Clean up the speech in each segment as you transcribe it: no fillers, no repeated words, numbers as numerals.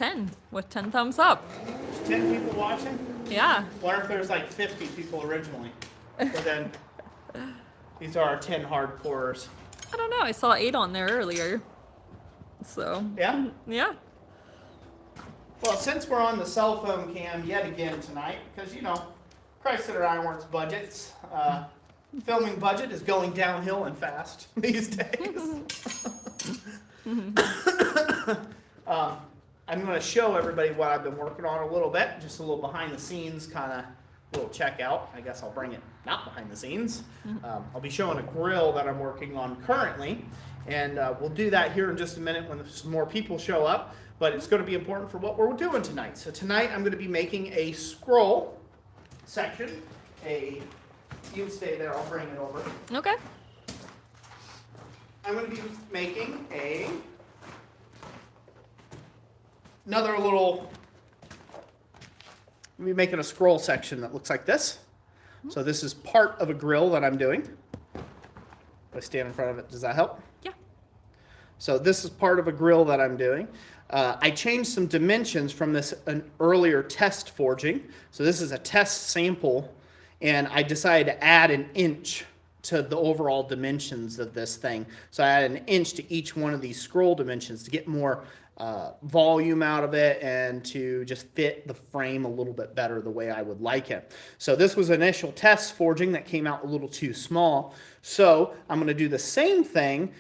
10 with 10 thumbs up. There's 10 people watching? Yeah. Wonder if there's like 50 people originally. But then these are our 10 hardcorers. I don't know. I saw 8 on there earlier. So. Yeah? Yeah. Well, since we're on the cell phone cam yet again tonight, because, you know, Chrysler Ironworks budgets, filming budget is going downhill and fast these days. I'm going to show everybody what I've been working on a little bit, just a little behind the scenes kind of little checkout. I guess I'll bring it not behind the scenes. I'll be showing a grill that I'm working on currently, and we'll do that here in just a minute when some more people show up, but it's going to be important for what we're doing tonight. So tonight I'm going to be making a scroll section. You can stay there, I'll bring it over. Okay. I'm going to be making another little, I'm going to be making a scroll section that looks like this. So this is part of a grill that I'm doing. If I stand in front of it, does that help? Yeah. So this is part of a grill that I'm doing. I changed some dimensions from an earlier test forging. So this is a test sample, and I decided to add an inch to the overall dimensions of this thing. So I added an inch to each one of these scroll dimensions to get more volume out of it and to just fit the frame a little bit better the way I would like it. So this was initial test forging that came out a little too small. So I'm going to do the same thing,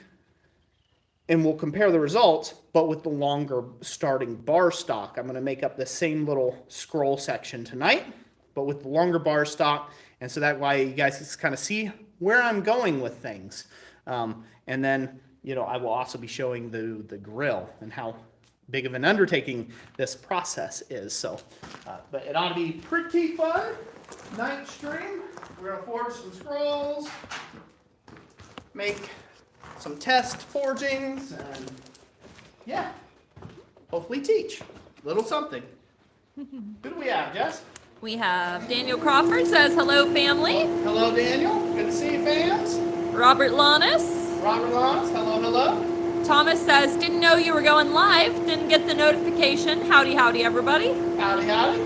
and we'll compare the results, but with the longer starting bar stock. I'm going to make up the same little scroll section tonight, but with the longer bar stock, and so that way you guys can kind of see where I'm going with things. And then, you know, I will also be showing the grill and how big of an undertaking this process is. So, but it ought to be pretty fun. Night stream. We're going to forge some scrolls, make some test forgings, and yeah, hopefully teach a little something. Who do we have, Jess? We have Daniel Crawford says, hello, family. Hello, Daniel. Good to see you, fans. Robert Lannis. Robert Lawrence, hello, hello. Thomas says, didn't know you were going live. Didn't get the notification. Howdy, howdy, everybody. Howdy, howdy.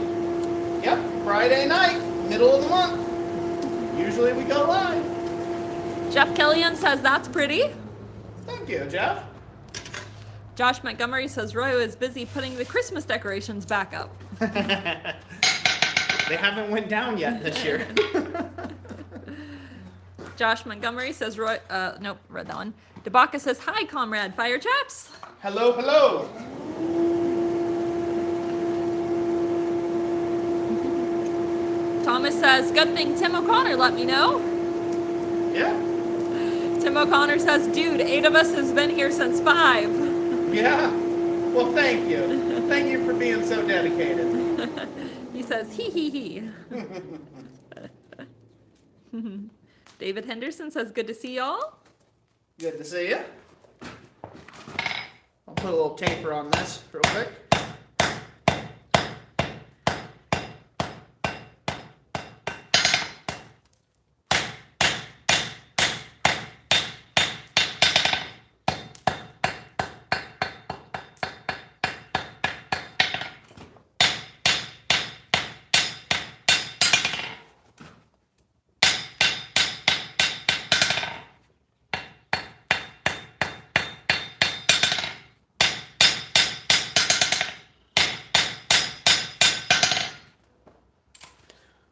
Yep, Friday night, middle of the month. Usually we go live. Jeff Killian says, that's pretty. Thank you, Jeff. Josh Montgomery says, Roy is busy putting the Christmas decorations back up. They haven't went down yet this year. Josh Montgomery says, Roy, nope, read that one. Debaka says, hi, comrade fire chaps. Hello, hello. Thomas says, good thing Tim O'Connor let me know. Yeah. Tim O'Connor says, dude, 8 of us has been here since 5. Yeah. Well, thank you. Thank you for being so dedicated. He says, hee hee hee. David Henderson says, good to see y'all. Good to see you. I'll put a little taper on this real quick.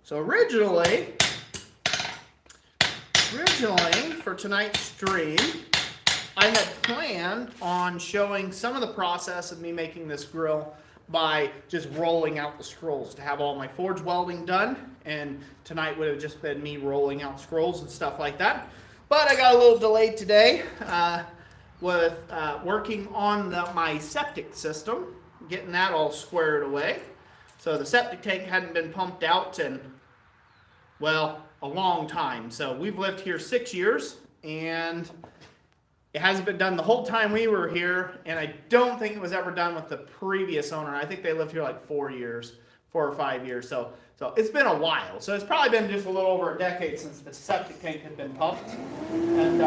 So originally for tonight's stream, I had planned on showing some of the process of me making this grill by just rolling out the scrolls to have all my forge welding done, and tonight would have just been me rolling out scrolls and stuff like that. But I got a little delayed today with working on my septic system, getting that all squared away. So the septic tank hadn't been pumped out in, well, a long time. So we've lived here 6 years, and it hasn't been done the whole time we were here, and I don't think it was ever done with the previous owner. I think they lived here like 4 or 5 years. So it's been a while. So it's probably been just a little over a decade since the septic tank had been pumped. And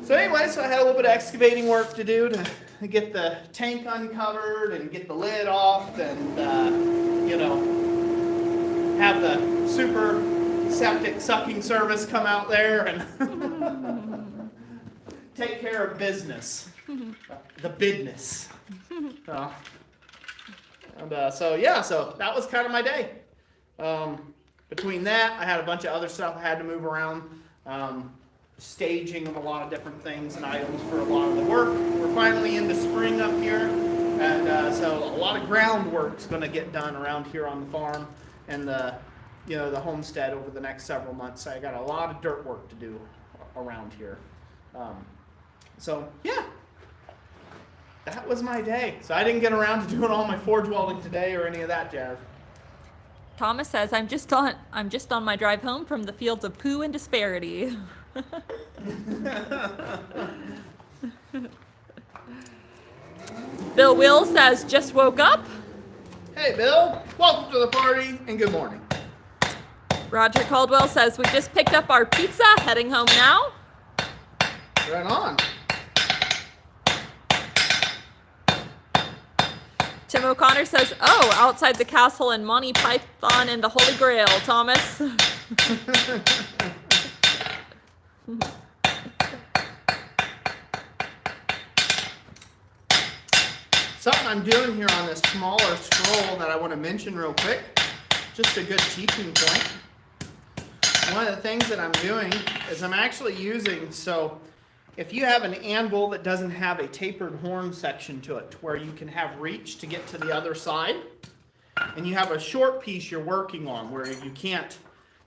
So anyway, so I had a little bit of excavating work to do to get the tank uncovered and get the lid off and, you know, have the super septic sucking service come out there and take care of business, the business. So yeah, so that was kind of my day. Between that, I had a bunch of other stuff I had to move around. Staging of a lot of different things and items for a lot of the work. We're finally into spring up here, and so a lot of groundwork's going to get done around here on the farm and the homestead over the next several months. So I got a lot of dirt work to do around here. So yeah, that was my day. So I didn't get around to doing all my forge welding today or any of that jazz. Thomas says, I'm just on my drive home from the fields of poo and disparity. Bill Will says, just woke up. Hey Bill, welcome to the party and good morning. Roger Caldwell says, we just picked up our pizza, heading home now. Right on. Tim O'Connor says, oh, outside the castle in Monty Python and the Holy Grail, Thomas. Something I'm doing here on this smaller scroll that I want to mention real quick, just a good teaching point. One of the things that I'm doing is I'm actually using, so if you have an anvil that doesn't have a tapered horn section to it, where you can have reach to get to the other side, and you have a short piece you're working on where you can't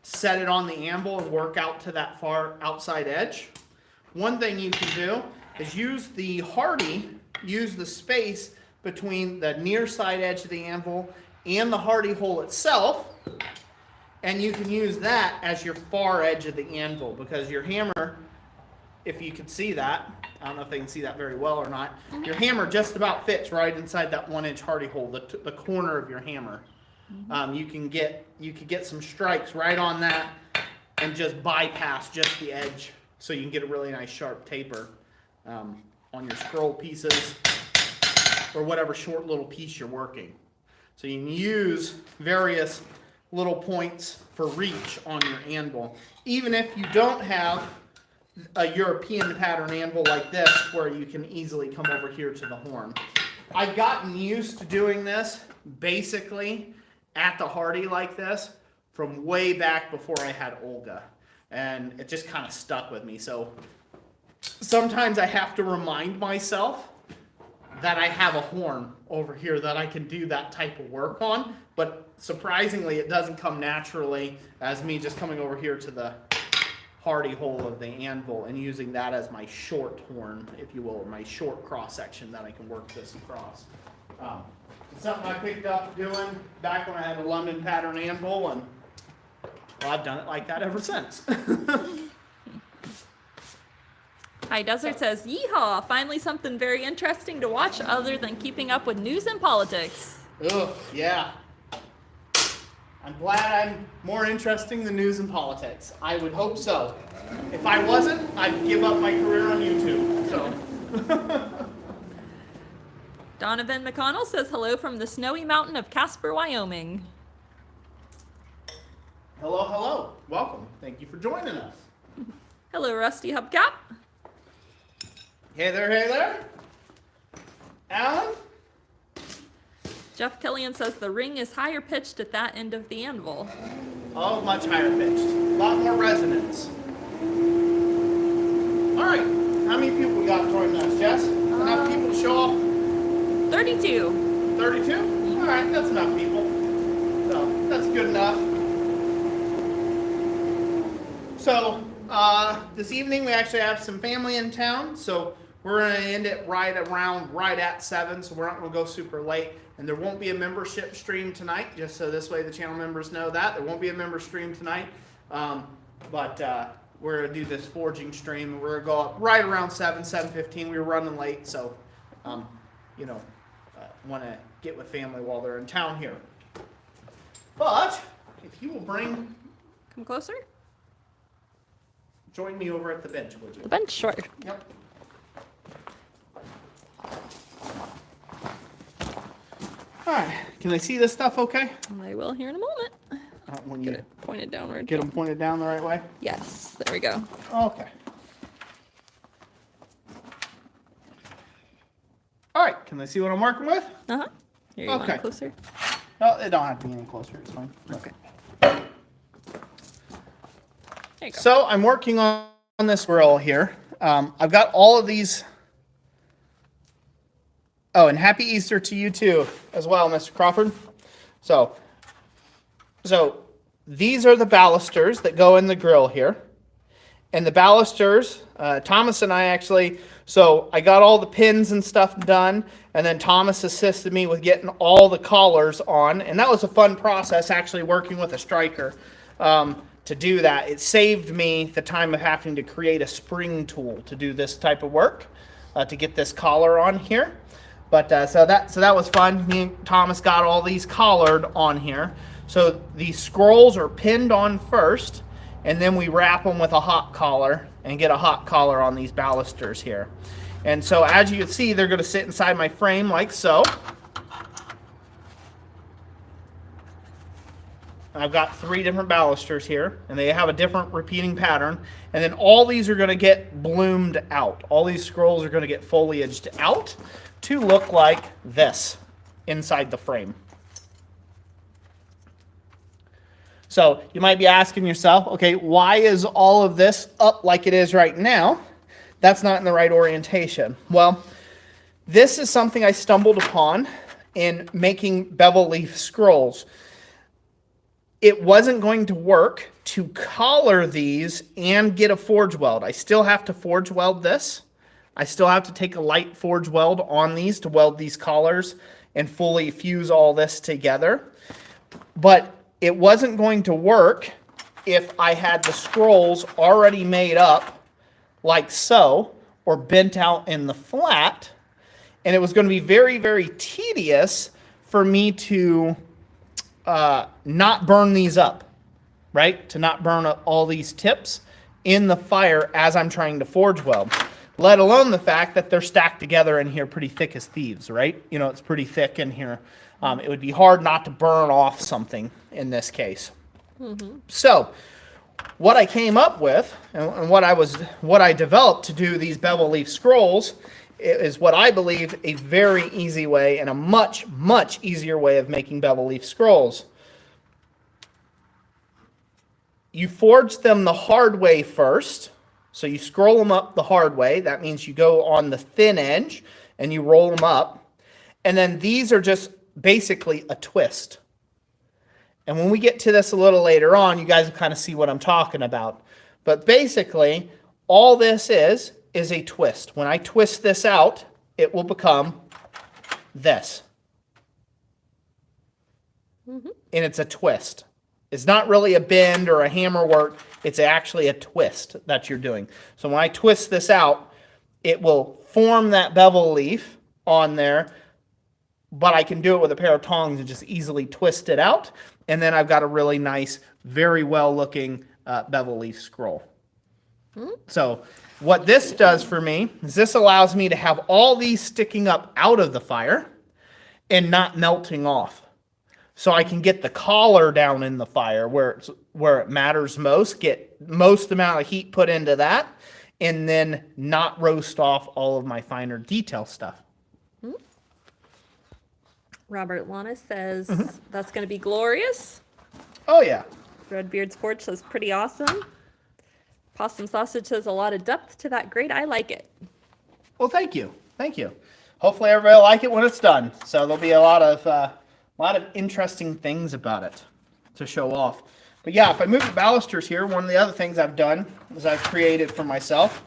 set it on the anvil and work out to that far outside edge, one thing you can do is use the hardy, use the space between the near side edge of the anvil and the hardy hole itself, and you can use that as your far edge of the anvil, because your hammer, if you can see that, I don't know if they can see that very well or not, your hammer just about fits right inside that 1-inch hardy hole, the corner of your hammer. You could get some strikes right on that and just bypass just the edge, so you can get a really nice sharp taper on your scroll pieces or whatever short little piece you're working. So you can use various little points for reach on your anvil, even if you don't have a European pattern anvil like this where you can easily come over here to the horn. I've gotten used to doing this basically at the hardy like this from way back before I had Olga, and it just kind of stuck with me. So sometimes I have to remind myself that I have a horn over here that I can do that type of work on, but surprisingly it doesn't come naturally as me just coming over here to the hardy hole of the anvil and using that as my short horn, if you will, or my short cross section that I can work this across. It's something I picked up doing back when I had a London pattern anvil, and well, I've done it like that ever since. High Desert says, yeehaw, finally something very interesting to watch other than keeping up with news and politics. Ugh, yeah. I'm glad I'm more interesting than news and politics. I would hope so. If I wasn't, I'd give up my career on YouTube. So. Donovan McConnell says hello from the snowy mountain of Casper, Wyoming. Hello, hello. Welcome. Thank you for joining us. Hello, Rusty Hubcap. Hey there, hey there. Alan? Jeff Killian says the ring is higher pitched at that end of the anvil. Oh, much higher pitched. A lot more resonance. All right. How many people we got joining us, Jess? Enough people to show off? 32. 32? All right, that's enough people. So that's good enough. So this evening we actually have some family in town, so we're going to end it right at 7, so we're not going to go super late. And there won't be a membership stream tonight, just so this way the channel members know that. There won't be a member stream tonight, but we're going to do this forging stream. We're going to go up right around 7:15. We were running late, so, want to get with family while they're in town here. But if you will bring... Come closer. join me over at the bench, would you? The bench, sure. Yep. All right. Can they see this stuff okay? I will here in a moment. When Get you it pointed downward. get them pointed down the right way? Yes, there we go. Okay. All right. Can they see what I'm working with? Uh-huh. Here, you want Okay. it closer? No, it don't have to be any closer. It's fine. Okay. There you go. So I'm working on this grill here. I've got all of these. Oh, and happy Easter to you too, as well, Mr. Crawford. So these are the ballusters that go in the grill here. And the ballusters, Thomas and I actually, so I got all the pins and stuff done, and then Thomas assisted me with getting all the collars on. And that was a fun process, actually working with a striker to do that. It saved me the time of having to create a spring tool to do this type of work, to get this collar on here. But so that was fun. Me and Thomas got all these collared on here. So these scrolls are pinned on first, and then we wrap them with a hot collar and get a hot collar on these ballusters here. And so as you can see, they're going to sit inside my frame like so. I've got 3 different ballusters here, and they have a different repeating pattern. And then all these are going to get bloomed out. All these scrolls are going to get foliaged out to look like this inside the frame. So you might be asking yourself, okay, why is all of this up like it is right now? That's not in the right orientation. Well, this is something I stumbled upon in making bevel leaf scrolls. It wasn't going to work to collar these and get a forge weld. I still have to forge weld this. I still have to take a light forge weld on these to weld these collars and fully fuse all this together. But it wasn't going to work if I had the scrolls already made up like so, or bent out in the flat. And it was going to be very, very tedious for me to not burn these up, right? To not burn up all these tips in the fire as I'm trying to forge weld. Let alone the fact that they're stacked together in here pretty thick as thieves, right? You know, it's pretty thick in here. It would be hard not to burn off something in this case. Mm-hmm. So what I came up with and what I developed to do these bevel leaf scrolls is what I believe a very easy way and a much, much easier way of making bevel leaf scrolls. You forge them the hard way first. So you scroll them up the hard way. That means you go on the thin edge and you roll them up. And then these are just basically a twist. And when we get to this a little later on, you guys will kind of see what I'm talking about. But basically, all this is a twist. When I twist this out, it will become this. Mm-hmm. And it's a twist. It's not really a bend or a hammer work. It's actually a twist that you're doing. So when I twist this out, it will form that bevel leaf on there, but I can do it with a pair of tongs and just easily twist it out. And then I've got a really nice, very well looking bevel leaf scroll. Mm-hmm. So what this does for me is this allows me to have all these sticking up out of the fire and not melting off. So I can get the collar down in the fire where it matters most, get most amount of heat put into that, and then not roast off all of my finer detail stuff. Mm-hmm. Robert Lana says that's going to be glorious. Oh, yeah. Redbeard's Forge says pretty awesome. Possum Sausage says a lot of depth to that grate. I like it. Well, thank you. Thank you. Hopefully everybody will like it when it's done. So there'll be a lot of interesting things about it to show off. But yeah, if I move the ballusters here, one of the other things I've done is I've created for myself.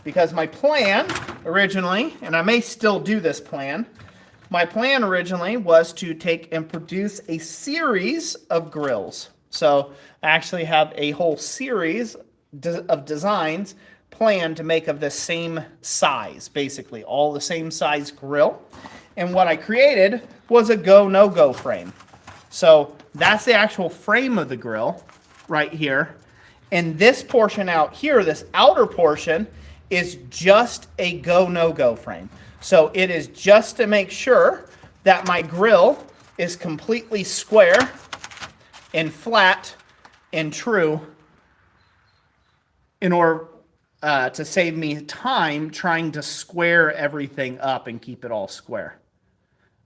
Because my plan originally, and I may still do this plan, my plan originally was to take and produce a series of grills. So I actually have a whole series of designs planned to make of the same size, basically all the same size grill. And what I created was a go, no-go frame. So that's the actual frame of the grill right here. And this portion out here, this outer portion, is just a go, no-go frame. So it is just to make sure that my grill is completely square and flat and true in order to save me time trying to square everything up and keep it all square,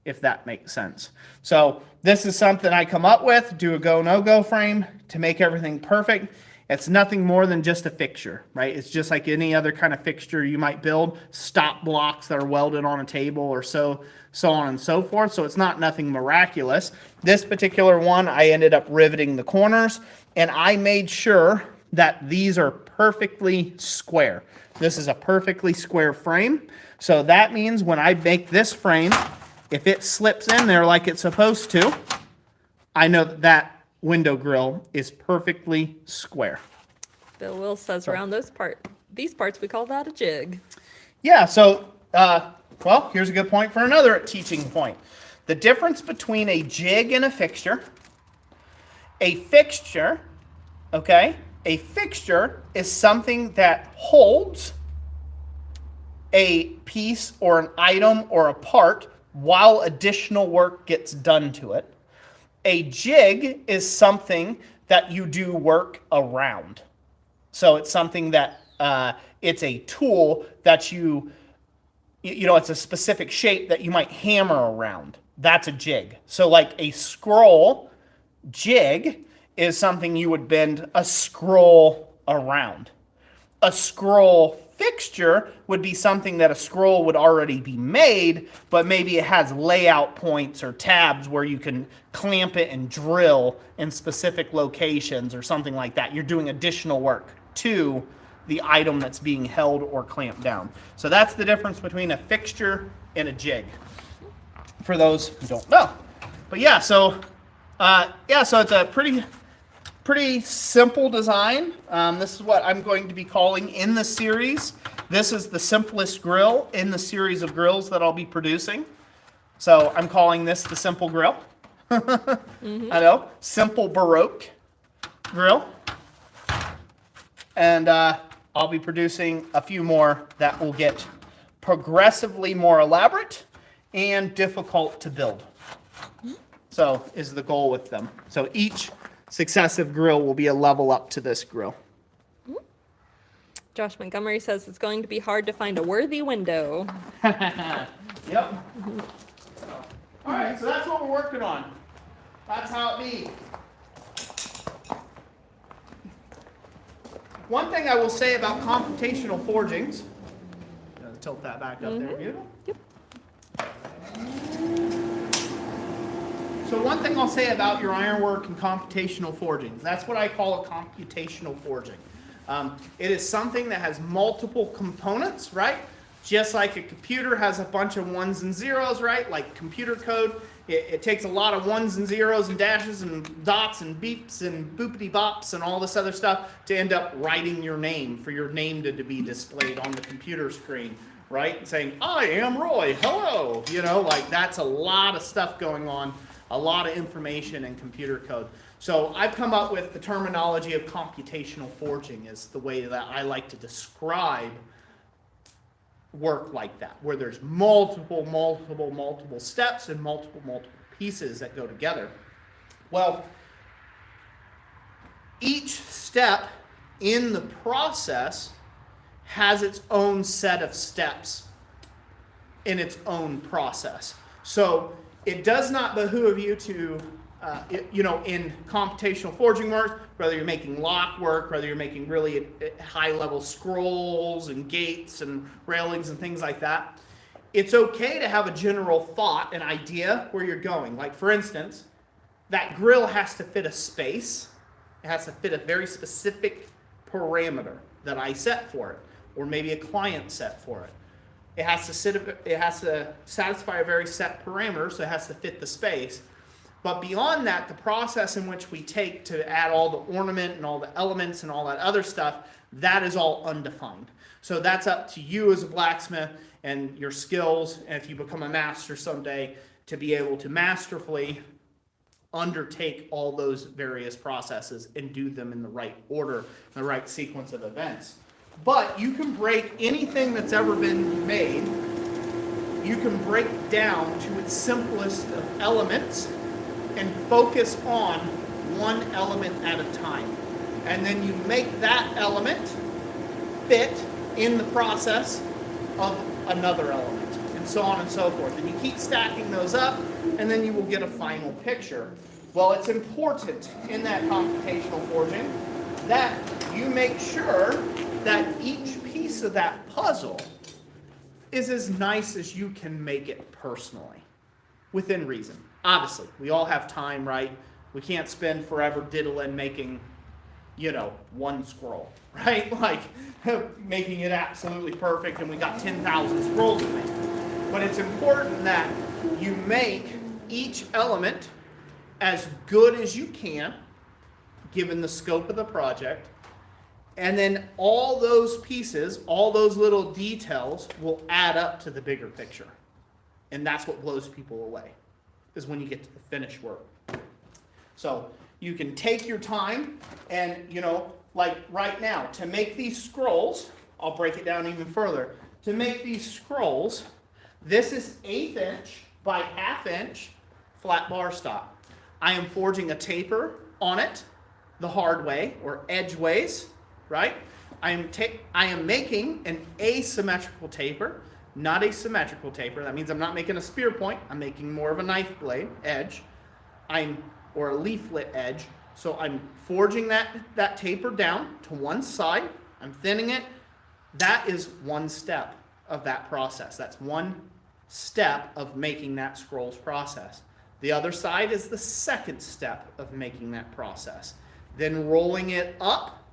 if that makes sense. So this is something I come up with, do a go, no-go frame to make everything perfect. It's nothing more than just a fixture, right? It's just like any other kind of fixture you might build, stop blocks that are welded on a table or so on and so forth. So it's not nothing miraculous. This particular one, I ended up riveting the corners, and I made sure that these are perfectly square. This is a perfectly square frame. So that means when I make this frame, if it slips in there like it's supposed to, I know that that window grill is perfectly square. Bill Will says around these parts, we call that a jig. Yeah, so, well, here's a good point for another teaching point. The difference between a jig and a fixture, okay, a fixture is something that holds a piece or an item or a part while additional work gets done to it. A jig is something that you do work around. So it's something that, it's a tool that it's a specific shape that you might hammer around. That's a jig. So like a scroll jig is something you would bend a scroll around. A scroll fixture would be something that a scroll would already be made, but maybe it has layout points or tabs where you can clamp it and drill in specific locations or something like that. You're doing additional work to the item that's being held or clamped down. So that's the difference between a fixture and a jig, for those who don't know. But yeah, so it's a pretty simple design. This is what I'm going to be calling in the series. This is the simplest grill in the series of grills that I'll be producing. So I'm calling this the simple grill. I know, simple Baroque grill. And I'll be producing a few more that will get progressively more elaborate and difficult to build. So is the goal with them. So each successive grill will be a level up to this grill. Josh Montgomery says it's going to be hard to find a worthy window. Yep. All right, so that's what we're working on. That's how it be. One thing I will say about computational forgings, tilt that back up there, beautiful. Yep. So one thing I'll say about your ironwork and computational forgings, that's what I call a computational forging. It is something that has multiple components, right? Just like a computer has a bunch of ones and zeros, right? Like computer code, it takes a lot of ones and zeros and dashes and dots and beeps and boopity bops and all this other stuff to end up writing your name, for your name to be displayed on the computer screen, right? Saying, I am Roy, hello. Like that's a lot of stuff going on, a lot of information in computer code. So I've come up with the terminology of computational forging is the way that I like to describe work like that, where there's multiple steps and multiple pieces that go together. Well, each step in the process has its own set of steps in its own process. So it does not behoove you to in computational forging work, whether you're making lock work, whether you're making really high-level scrolls and gates and railings and things like that, it's okay to have a general thought, an idea where you're going. Like, for instance, that grill has to fit a space. It has to fit a very specific parameter that I set for it, or maybe a client set for it. It has to satisfy a very set parameter, so it has to fit the space. But beyond that, the process in which we take to add all the ornament and all the elements and all that other stuff, that is all undefined. So that's up to you as a blacksmith and your skills, and if you become a master someday, to be able to masterfully undertake all those various processes and do them in the right order, the right sequence of events. But you can break anything that's ever been made, you can break down to its simplest of elements and focus on one element at a time. And then you make that element fit in the process of another element, and so on and so forth. And you keep stacking those up, and then you will get a final picture. Well, it's important in that computational forging that you make sure that each piece of that puzzle is as nice as you can make it personally, within reason. Obviously, we all have time, right? We can't spend forever diddling making, you know, one scroll, right? Like making it absolutely perfect and we got 10,000 scrolls to make. But it's important that you make each element as good as you can, given the scope of the project. And then all those pieces, all those little details will add up to the bigger picture. And that's what blows people away, is when you get to the finished work. So you can take your time and, you know, like right now, to make these scrolls, I'll break it down even further. To make these scrolls, this is 1/8 inch by 1/2 inch flat bar stock. I am forging a taper on it the hard way, or edgeways, right? I am making an asymmetrical taper, not a symmetrical taper. That means I'm not making a spear point. I'm making more of a knife blade edge, or a leaflet edge. So I'm forging that taper down to one side. I'm thinning it. That is one step of that process. That's one step of making that scrolls process. The other side is the second step of making that process. Then rolling it up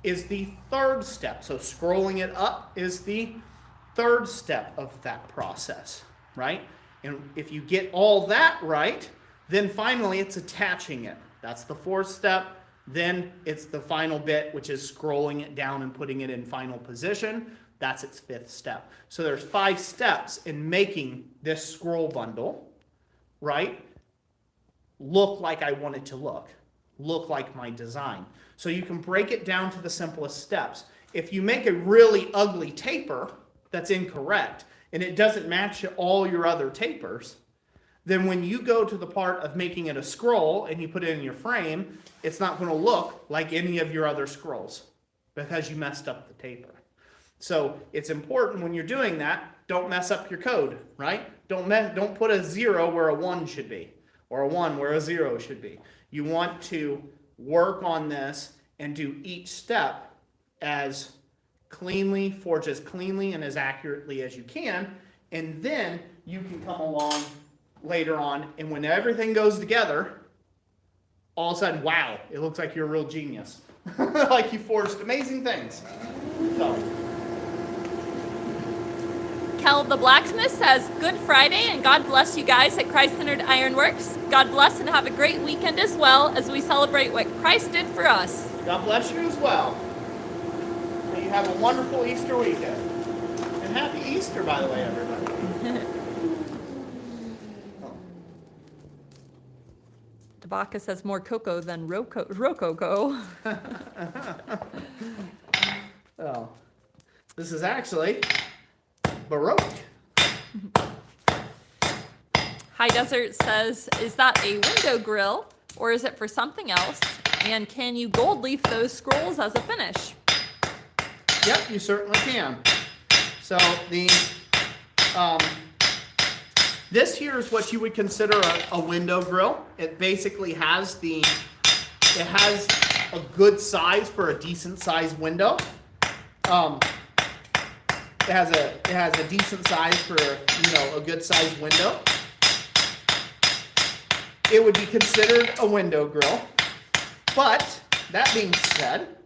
is the third step. So scrolling it up is the third step of that process, right? And if you get all that right, then finally it's attaching it. That's the fourth step. Then it's the final bit, which is scrolling it down and putting it in final position. That's its fifth step. So there's 5 steps in making this scroll bundle, right, look like I want it to look like my design. So you can break it down to the simplest steps. If you make a really ugly taper that's incorrect and it doesn't match all your other tapers, then when you go to the part of making it a scroll and you put it in your frame, it's not going to look like any of your other scrolls because you messed up the taper. So it's important when you're doing that, don't mess up your code, right? Don't put a 0 where a 1 should be, or a 1 where a 0 should be. You want to work on this and do each step as cleanly, forge as cleanly and as accurately as you can, and then you can come along later on, and when everything goes together, all of a sudden, wow, it looks like you're a real genius. Like you forged amazing things. So. Kel the Blacksmith says, Good Friday, and God bless you guys at Christ-Centered Ironworks. God bless and have a great weekend as well as we celebrate what Christ did for us. God bless you as well. May you have a wonderful Easter weekend. And happy Easter, by the way, everybody. Tabaka says more cocoa than rococo. Oh, this is actually Baroque. High Desert says, is that a window grill or is it for something else? And can you gold leaf those scrolls as a finish? Yep, you certainly can. So the this here is what you would consider a window grill. It basically has it has a good size for a decent sized window. It has a decent size for, you know, a good sized window. It would be considered a window grill. But that being said,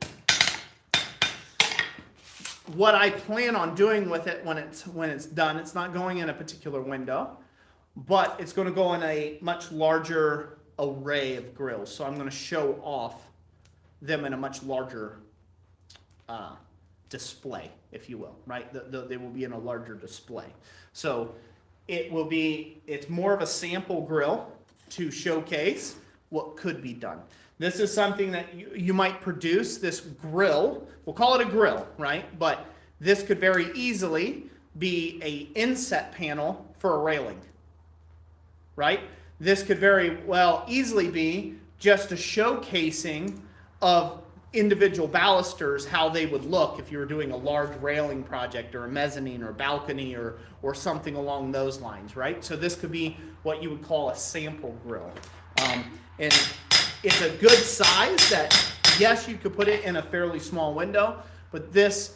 what I plan on doing with it when it's done, it's not going in a particular window, but it's going to go in a much larger array of grills. So I'm going to show off them in a much larger display, if you will, right? They will be in a larger display. So it's more of a sample grill to showcase what could be done. This is something that you might produce, this grill. We'll call it a grill, right? But this could very easily be a inset panel for a railing, right? This could very well easily be just a showcasing of individual ballusters, how they would look if you were doing a large railing project or a mezzanine or a balcony or something along those lines, right? So this could be what you would call a sample grill. And it's a good size that, yes, you could put it in a fairly small window, but this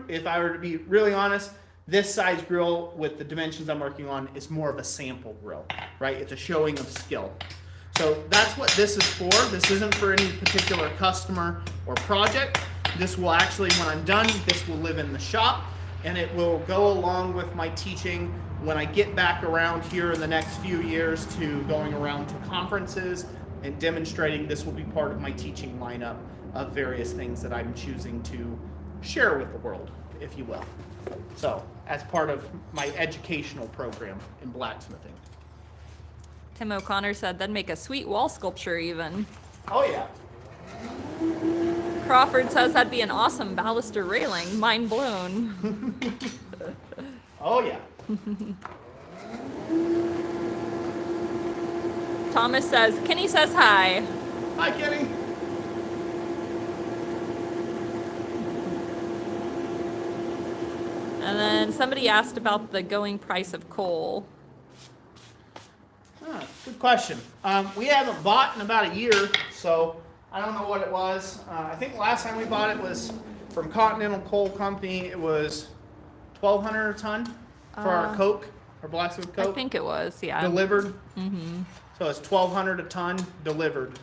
if I were to be really honest, this size grill with the dimensions I'm working on is more of a sample grill, right? It's a showing of skill. So that's what this is for. This isn't for any particular customer or project. This will actually, when I'm done, this will live in the shop, and it will go along with my teaching when I get back around here in the next few years to going around to conferences and demonstrating. This will be part of my teaching lineup of various things that I'm choosing to share with the world, if you will. So, as part of my educational program in blacksmithing. Tim O'Connor said that'd make a sweet wall sculpture even. Oh yeah. Crawford says that'd be an awesome baluster railing. Mind blown. Oh yeah. Thomas says, Kenny says hi. Hi, Kenny. And then somebody asked about the going price of coal. Good question. We haven't bought in about a year, so I don't know what it was. I think last time we bought it was from Continental Coal Company. It was $1,200 a ton for our coke, our Blacksmith coke. I think it was, yeah. Delivered. Mm-hmm. So it's $1,200 a ton delivered.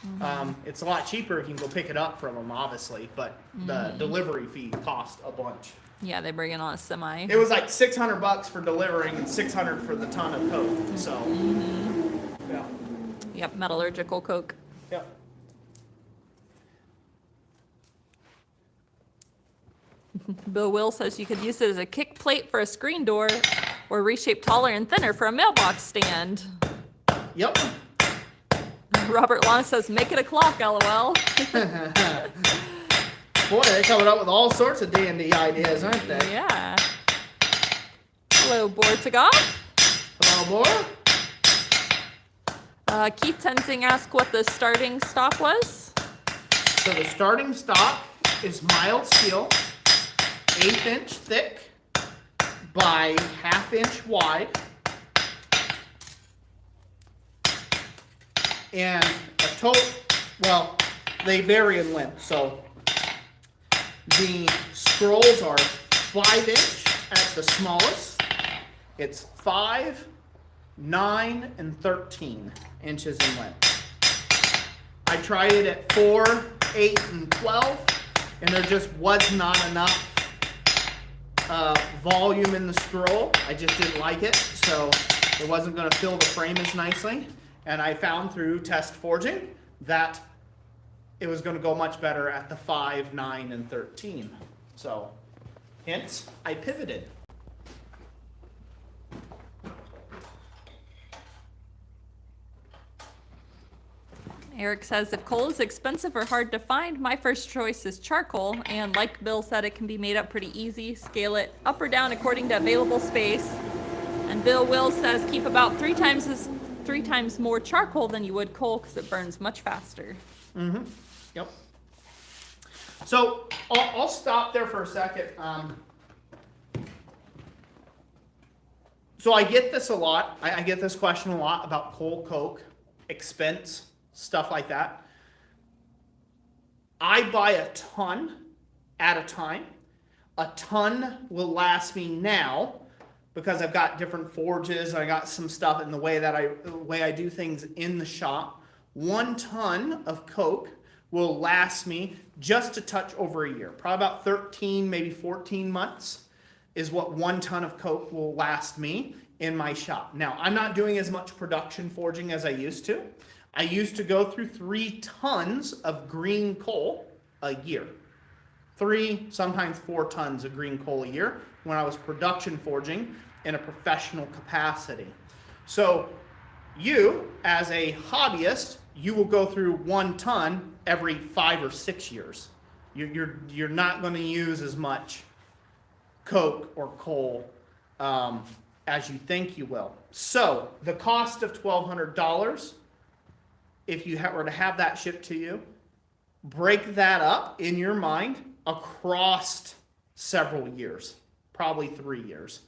Mm-hmm. It's a lot cheaper if you can go pick it up from them, obviously, but the delivery fee cost a bunch. Yeah, they bring it on a semi. It was like $600 for delivering and $600 for the ton of coke. So, yeah. Yep, metallurgical coke. Yep. Bill Will says you could use it as a kick plate for a screen door or reshape taller and thinner for a mailbox stand. Yep. Robert Long says make it a clock, LOL. Boy, they're coming up with all sorts of D&D ideas, aren't they? Yeah. Hello, Bortagov. Hello, Bor. Keith Tenzing asked what the starting stock was. So the starting stock is mild steel, 1/8 inch thick by 1/2 inch wide, and a total, well, they vary in length. So the scrolls are 5 inch at the smallest. It's 5, 9, and 13 inches in length. I tried it at 4, 8, and 12, and there just was not enough volume in the scroll. I just didn't like it, so it wasn't going to fill the frame as nicely. And I found through test forging that it was going to go much better at the 5, 9, and 13. So, hence, I pivoted. Eric says if coal is expensive or hard to find, my first choice is charcoal, and like Bill said, it can be made up pretty easy. Scale it up or down according to available space. And Bill Will says keep about 3 times more charcoal than you would coal because it burns much faster. Mm-hmm. Yep. So I'll stop there for a second. So I get this a lot. I get this question a lot about coal coke, expense, stuff like that. I buy a ton at a time. A ton will last me now because I've got different forges. I got some stuff in the way I do things in the shop. 1 ton of coke will last me just a touch over a year. Probably about 13, maybe 14 months is what 1 ton of coke will last me in my shop. Now, I'm not doing as much production forging as I used to. I used to go through 3 tons of green coal a year. 3, sometimes 4 tons of green coal a year when I was production forging in a professional capacity. So You, as a hobbyist, you will go through 1 ton every 5 or 6 years. You're not going to use as much coke or coal as you think you will. So the cost of $1,200, if you were to have that shipped to you, break that up in your mind across several years, probably 3 years.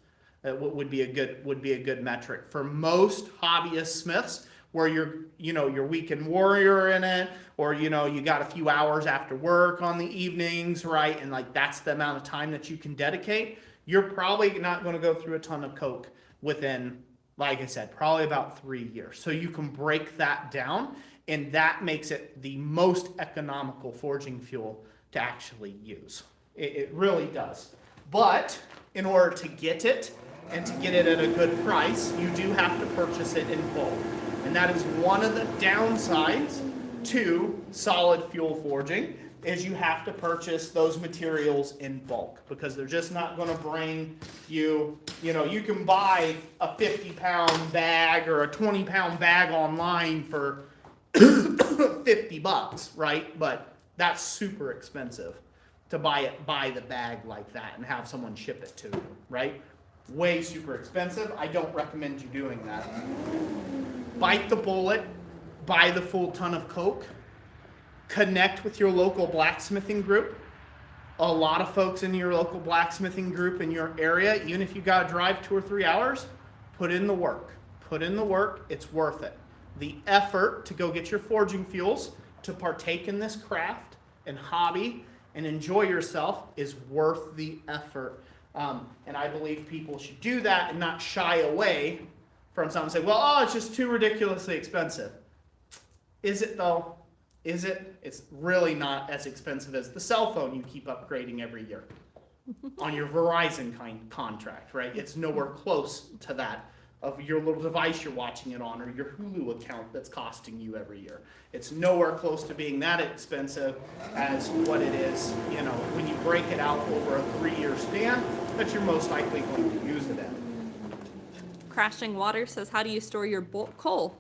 That would be a good metric for most hobbyist smiths, where you're weekend warrior in it, or you got a few hours after work on the evenings, right? And like that's the amount of time that you can dedicate. You're probably not going to go through a ton of coke within, like I said, probably about 3 years. So you can break that down, and that makes it the most economical forging fuel to actually use. It really does. But in order to get it, and to get it at a good price, you do have to purchase it in bulk. And that is one of the downsides to solid fuel forging, is you have to purchase those materials in bulk, because they're just not going to bring you, you can buy a 50-pound bag or a 20-pound bag online for $50, right? But that's super expensive to buy the bag like that and have someone ship it to you, right? Way super expensive. I don't recommend you doing that. Bite the bullet, buy the full ton of coke, connect with your local blacksmithing group. A lot of folks in your local blacksmithing group in your area, even if you got to drive 2 or 3 hours, put in the work. Put in the work. It's worth it. The effort to go get your forging fuels, to partake in this craft and hobby and enjoy yourself, is worth the effort. And I believe people should do that and not shy away from something and say, well, it's just too ridiculously expensive. Is it though? Is it? It's really not as expensive as the cell phone you keep upgrading every year on your Verizon contract, right? It's nowhere close to that of your little device you're watching it on, or your Hulu account that's costing you every year. It's nowhere close to being that expensive as what it is, when you break it out over a 3-year span that you're most likely going to use it in. Crashing Water says, how do you store your bulk coal?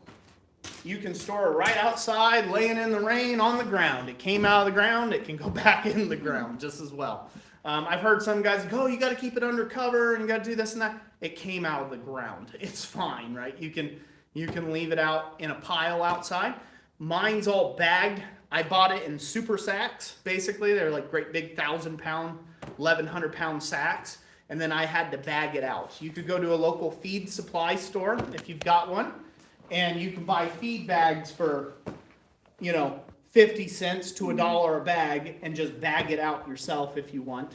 You can store it right outside, laying in the rain on the ground. It came out of the ground, it can go back in the ground just as well. I've heard some guys go, you got to keep it under cover and you got to do this and that. It came out of the ground. It's fine, right? You can leave it out in a pile outside. Mine's all bagged. I bought it in super sacks. Basically, they're like great big 1,000-pound, 1,100-pound sacks. And then I had to bag it out. You could go to a local feed supply store if you've got one, and you can buy feed bags for, 50 cents to $1 a bag, and just bag it out yourself if you want,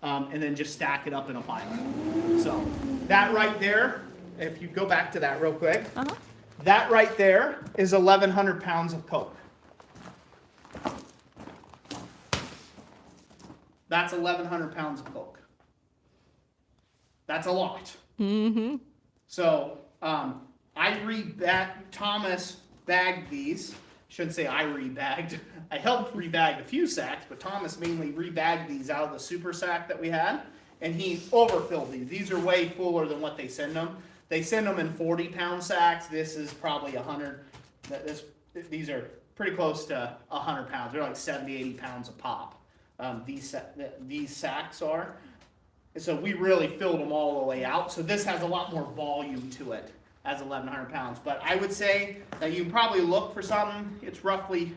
and then just stack it up in a pile. So that right there, if you go back to that real quick, that right there is 1,100 pounds of coke. That's 1,100 pounds of coke. That's a lot. Mm-hmm. So Thomas bagged these. Shouldn't say I rebagged. I helped rebag a few sacks, but Thomas mainly rebagged these out of the super sack that we had, and he overfilled these. These are way fuller than what they send them. They send them in 40-pound sacks. This is probably 100. These are pretty close to 100 pounds. They're like 70, 80 pounds a pop. These sacks are. So we really filled them all the way out. So this has a lot more volume to it as 1,100 pounds. But I would say that you can probably look for something. It's roughly,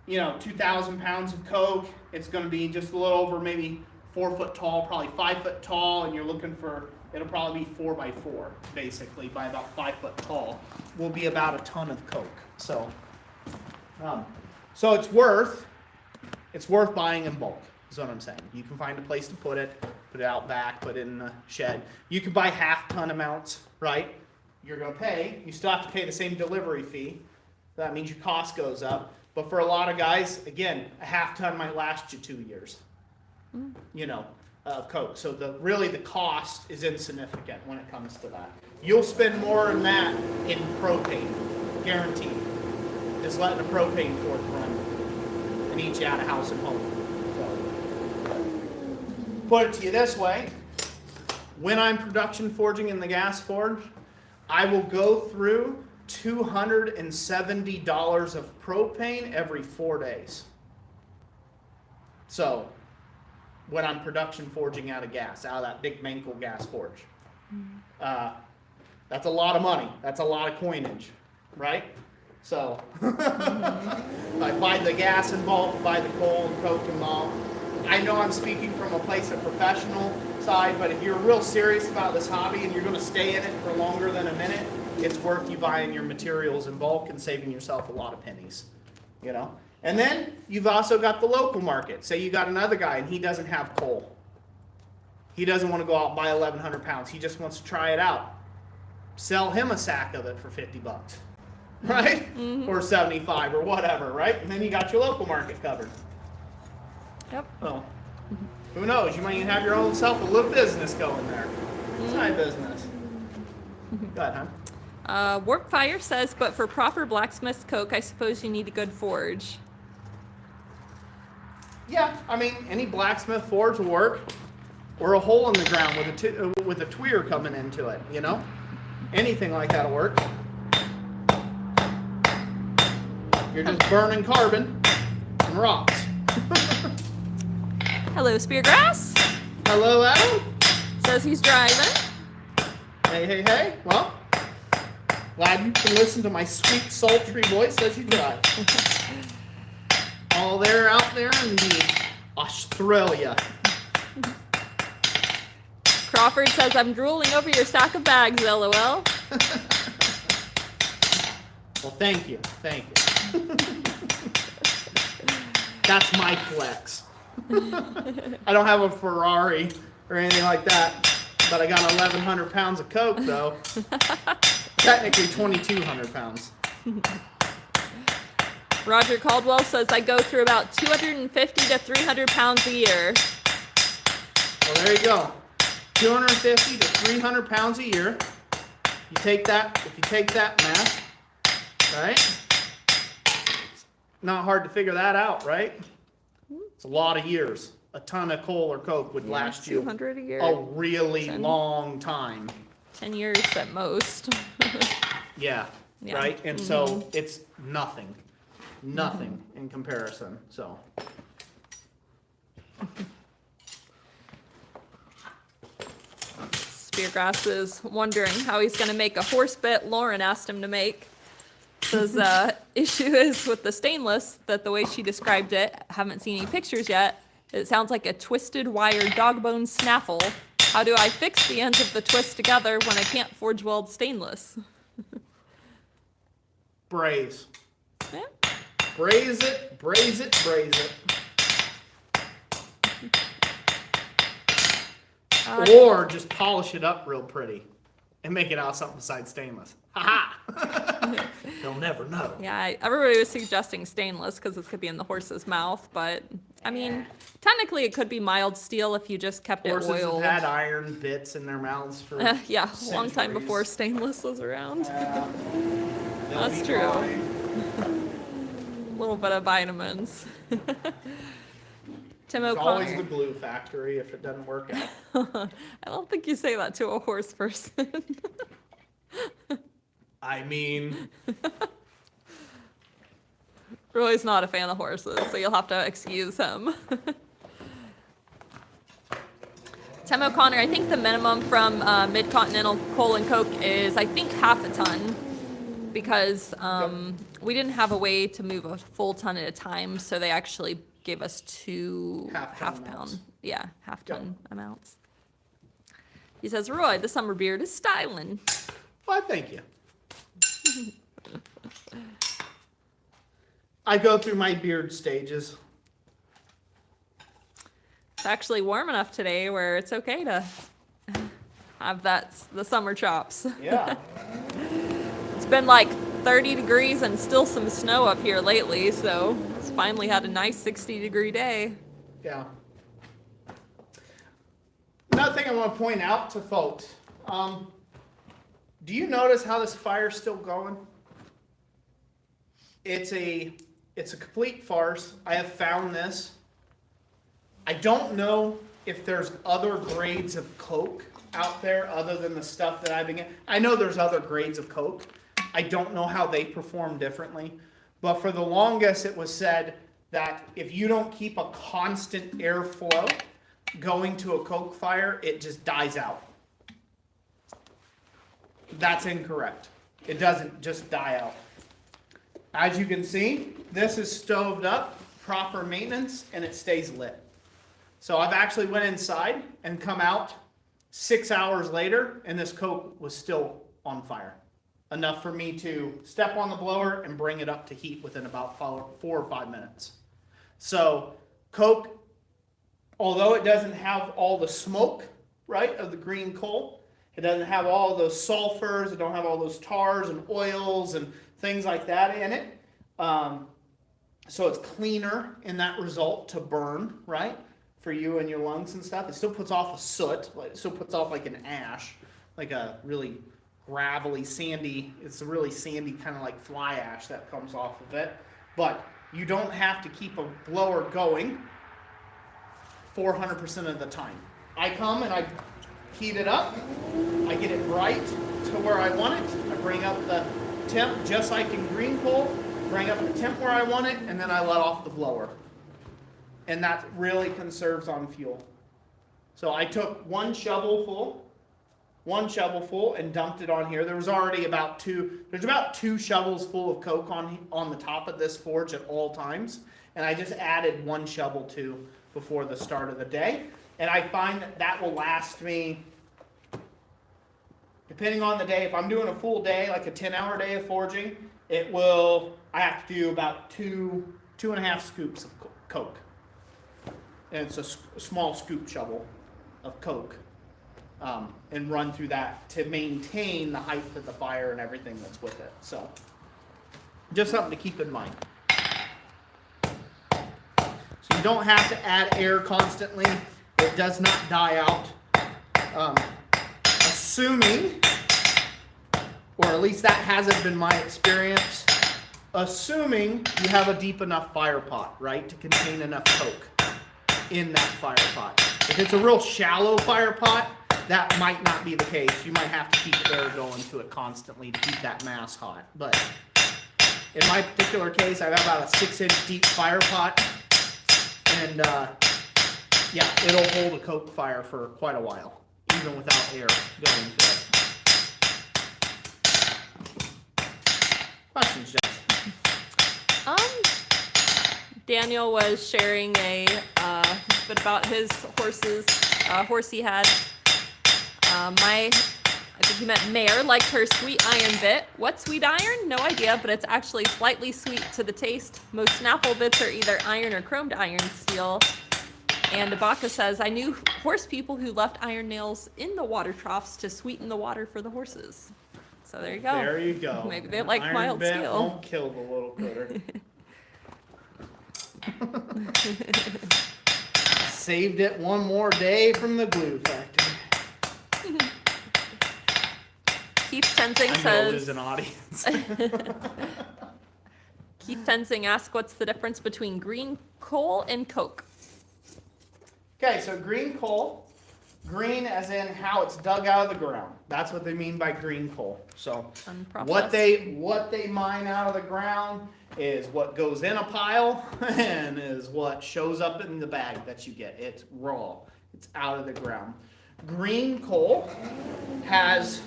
2,000 pounds of coke. It's going to be just a little over maybe 4 foot tall, probably 5 foot tall. And you're looking for, it'll probably be 4 by 4, basically, by about 5 foot tall. Will be about a ton of coke. So it's worth buying in bulk, is what I'm saying. You can find a place to put it out back, put it in the shed. You can buy half-ton amounts, right? You're going to pay. You still have to pay the same delivery fee. That means your cost goes up. But for a lot of guys, again, a half-ton might last you 2 years, of coke. So the cost is insignificant when it comes to that. You'll spend more than that in propane, guaranteed. Just letting the propane fork run and eat you out of house and home. Put it to you this way, when I'm production forging in the gas forge, I will go through $270 of propane every 4 days. So, when I'm production forging out of gas, out of that big Mankell gas forge. That's a lot of money. That's a lot of coinage, right? So, I buy the gas involved, buy the coal and coke involved. I know I'm speaking from a place of professional side, but if you're real serious about this hobby and you're going to stay in it for longer than a minute, it's worth you buying your materials in bulk and saving yourself a lot of pennies, you know? And then you've also got the local market. Say you got another guy and he doesn't have coal. He doesn't want to go out and buy 1,100 pounds. He just wants to try it out. Sell him a sack of it for 50 bucks, right? Or 75 or whatever, right? And then you got your local market covered. Yep. Well, who knows? You might even have your own self a little business going there. Side business. Go ahead, huh? Warp Fire says, but for proper blacksmith's coke, I suppose you need a good forge. Yeah, I mean, any blacksmith forge will work. Or a hole in the ground with a tweer coming into it, you know? Anything like that'll work. You're just burning carbon and rocks. Hello, Speargrass. Hello, Adam. Says he's driving. Hey, hey, hey. Well, glad you can listen to my sweet, sultry voice as you drive. All there out there in the Australia. Crawford says, I'm drooling over your stack of bags, LOL. Well, thank you. Thank you. That's my flex. I don't have a Ferrari or anything like that, but I got 1,100 pounds of coke, though. Technically 2,200 pounds. Roger Caldwell says, I go through about 250 to 300 pounds a year. Well, there you go. 250 to 300 pounds a year. You take that, if you take that math, right? It's not hard to figure that out, right? It's a lot of years. A ton of coal or coke would last you 200 a year. a really 10. long time. 10 years at most. Yeah, Yeah. right? And so it's nothing. Nothing in comparison, so. Speargrass is wondering how he's going to make a horse bit Lauren asked him to make. Says issue is with the stainless that the way she described it, haven't seen any pictures yet. It sounds like a twisted wire dog bone snaffle. How do I fix the ends of the twist together when I can't forge weld stainless? Braze. Yeah. Braze it, braze it, braze it. Or just polish it up real pretty and make it out of something besides stainless. Ha-ha! They'll never know. Yeah, everybody was suggesting stainless because this could be in the horse's mouth, but I mean, technically it could be mild steel if you just kept Horses it oiled. have had iron bits in their mouths for Yeah, a long time centuries. before stainless was around. They'll That's be true. fine. A little bit of vitamins. Tim It's always O'Connor. the glue factory if it doesn't work out. I don't think you say that to a horse person. I mean, Roy's not a fan of horses, so you'll have to excuse him. Tim O'Connor, I think the minimum from Mid-Continental Coal and Coke is, I think, half a ton. Because we didn't have a way to move a full ton at a time, so they actually gave us two Half-ton amounts. half-ton amounts. He says, Roy, the summer beard is styling. why, thank you. I go through my beard stages. It's actually warm enough today where it's okay to have the summer chops. Yeah. It's been like 30 degrees and still some snow up here lately, so it's finally had a nice 60-degree day. Yeah. Another thing I want to point out to folks. Do you notice how this fire's still going? It's a complete farce. I have found this. I don't know if there's other grades of coke out there other than the stuff that I've been getting. I know there's other grades of coke. I don't know how they perform differently. But for the longest, it was said that if you don't keep a constant airflow going to a coke fire, it just dies out. That's incorrect. It doesn't just die out. As you can see, this is stoved up, proper maintenance, and it stays lit. So I've actually went inside and come out 6 hours later, and this coke was still on fire. Enough for me to step on the blower and bring it up to heat within about 4 or 5 minutes. So coke, although it doesn't have all the smoke, right, of the green coal, it doesn't have all those sulfurs, it don't have all those tars and oils and things like that in it. So it's cleaner in that result to burn, right, for you and your lungs and stuff. It still puts off a soot, it still puts off like an ash, like a really gravelly, sandy, it's a really sandy kind of like fly ash that comes off of it. But you don't have to keep a blower going 400% of the time. I come and I heat it up, I get it right to where I want it, I bring up the temp just like in green coal, bring up the temp where I want it, and then I let off the blower. And that really conserves on fuel. So I took one shovel full and dumped it on here. There was already about two shovels full of coke on the top of this forge at all times. And I just added one shovel to before the start of the day. And I find that will last me, depending on the day, if I'm doing a full day, like a 10-hour day of forging, I have to do about two and a half scoops of coke. And it's a small scoop shovel of coke. And run through that to maintain the height of the fire and everything that's with it. So, just something to keep in mind. So you don't have to add air constantly. It does not die out. Assuming, or at least that hasn't been my experience, assuming you have a deep enough fire pot, right, to contain enough coke in that fire pot. If it's a real shallow fire pot, that might not be the case. You might have to keep air going to it constantly to keep that mass hot. But in my particular case, I have about a 6-inch deep fire pot. And yeah, it'll hold a coke fire for quite a while, even without air going to it. Questions, Jess? Daniel was sharing a bit about his horse he had. I think he meant Mare liked her sweet iron bit. What sweet iron? No idea, but it's actually slightly sweet to the taste. Most Snapple bits are either iron or chromed iron steel. And Ibaka says, I knew horse people who left iron nails in the water troughs to sweeten the water for the horses. So there you go. There you go. Maybe they like iron mild bit steel. Won't kill the little critter. Saved it one more day from the glue factory. Keith Tenzing I'm says, gonna lose an audience. Keith Tenzing asks, what's the difference between green coal and coke? Okay, so green coal, green as in how it's dug out of the ground. That's what they mean by green coal. So what they mine out of the ground is what goes in a pile and is what shows up in the bag that you get. It's raw. It's out of the ground. Green coal has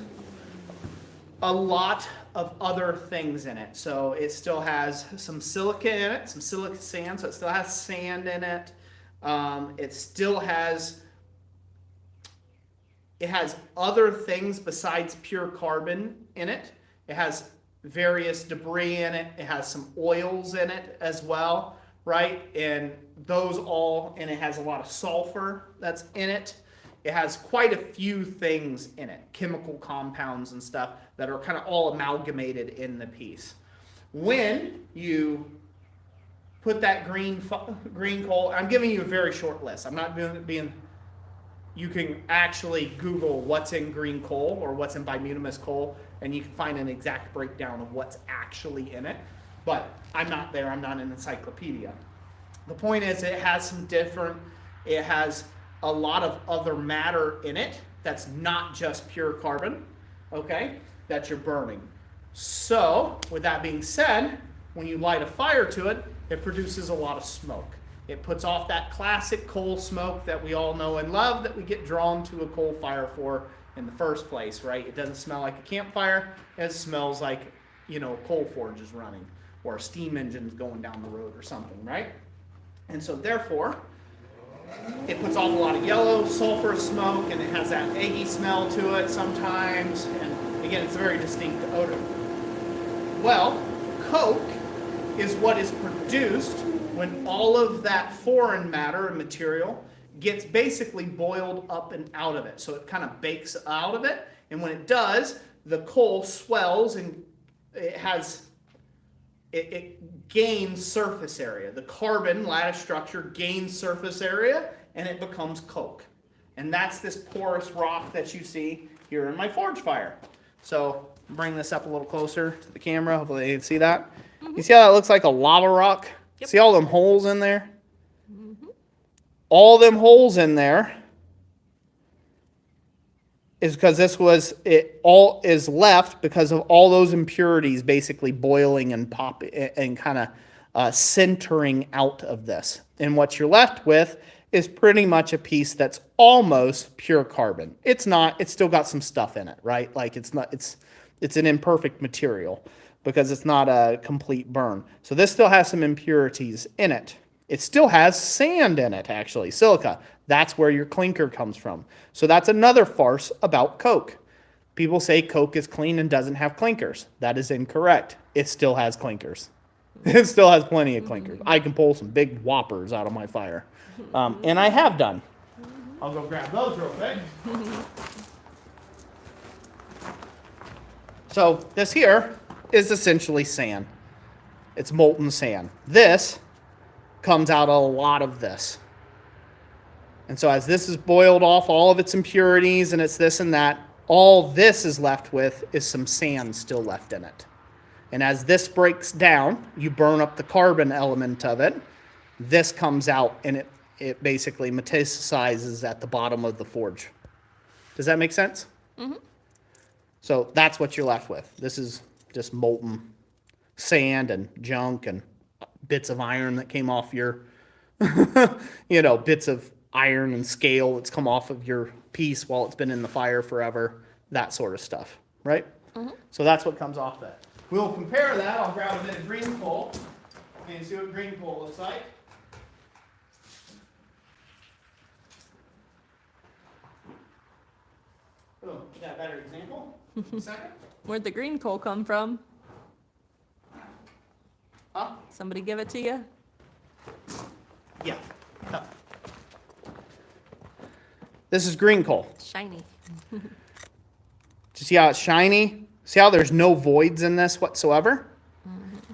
a lot of other things in it. So it still has some silica in it, some silica sand, so it still has sand in it. It still has, other things besides pure carbon in it. It has various debris in it. It has some oils in it as well, right? And and it has a lot of sulfur that's in it. It has quite a few things in it, chemical compounds and stuff that are kind of all amalgamated in the piece. When you put that green coal, I'm giving you a very short list. I'm not doing it you can actually Google what's in green coal or what's in bituminous coal, and you can find an exact breakdown of what's actually in it. But I'm not there. I'm not an encyclopedia. The point is it has a lot of other matter in it that's not just pure carbon, okay, that you're burning. So, with that being said, when you light a fire to it, it produces a lot of smoke. It puts off that classic coal smoke that we all know and love, that we get drawn to a coal fire for in the first place, right? It doesn't smell like a campfire. It smells like, you know, a coal forge is running or a steam engine's going down the road or something, right? And so therefore, it puts off a lot of yellow, sulfurous smoke, and it has that eggy smell to it sometimes. And again, it's a very distinct odor. Well, coke is what is produced when all of that foreign matter and material gets basically boiled up and out of it. So it kind of bakes out of it. And when it does, the coal swells and it gains surface area. The carbon lattice structure gains surface area and it becomes coke. And that's this porous rock that you see here in my forge fire. So bring this up a little closer to the camera. Hopefully you can see that. You see how that looks like a lava rock? Yep. See all them holes in there? All them holes in there is because all is left because of all those impurities basically boiling and popping and kind of centering out of this. And what you're left with is pretty much a piece that's almost pure carbon. It's not, it's still got some stuff in it, right? Like it's an imperfect material because it's not a complete burn. So this still has some impurities in it. It still has sand in it, actually, silica. That's where your clinker comes from. So that's another farce about coke. People say coke is clean and doesn't have clinkers. That is incorrect. It still has clinkers. It still has plenty of clinkers. I can pull some big whoppers out of my fire. And I have done. I'll go grab those real quick. So this here is essentially sand. It's molten sand. This comes out a lot of this. And so as this is boiled off all of its impurities and it's this and that, all this is left with is some sand still left in it. And as this breaks down, you burn up the carbon element of it. This comes out and it basically metastasizes at the bottom of the forge. Does that make sense? Mm-hmm. So that's what you're left with. This is just molten sand and junk and bits of iron that came off your, bits of iron and scale that's come off of your piece while it's been in the fire forever, that sort of stuff, right? Mm-hmm. So that's what comes off that. We'll compare that. I'll grab a bit of green coal and see what green coal looks like. Oh, got a better example? A second. Where'd the green coal come from? Huh? Somebody give it to you? Yeah. Oh. This is green coal. Shiny. Do you see how it's shiny? See how there's no voids in this whatsoever? Mm-hmm.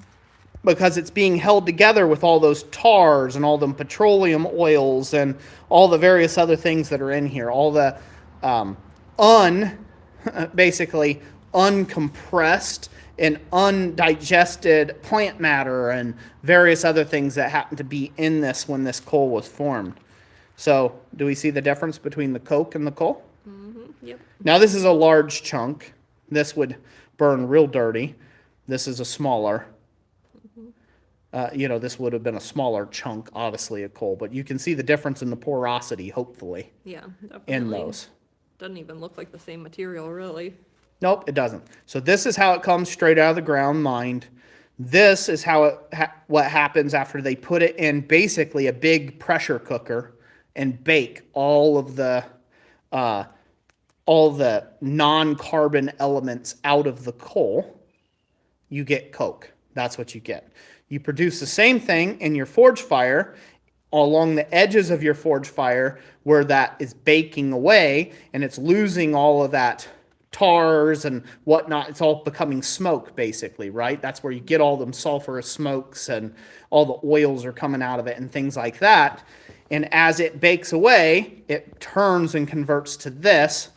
Because it's being held together with all those tars and all the petroleum oils and all the various other things that are in here. All the basically uncompressed and undigested plant matter and various other things that happen to be in this when this coal was formed. So, do we see the difference between the coke and the coal? Mm-hmm. Yep. Now, this is a large chunk. This would burn real dirty. This is a smaller. This would have been a smaller chunk, obviously, of coal. But you can see the difference in the porosity, hopefully. Yeah, definitely. In those. Doesn't even look like the same material, really. Nope, it doesn't. So this is how it comes straight out of the ground mined. This is how what happens after they put it in basically a big pressure cooker and bake all the non-carbon elements out of the coal. You get coke. That's what you get. You produce the same thing in your forge fire along the edges of your forge fire where that is baking away and it's losing all of that tars and whatnot. It's all becoming smoke, basically, right? That's where you get all them sulfurous smokes and all the oils are coming out of it and things like that. And as it bakes away, it turns and converts to this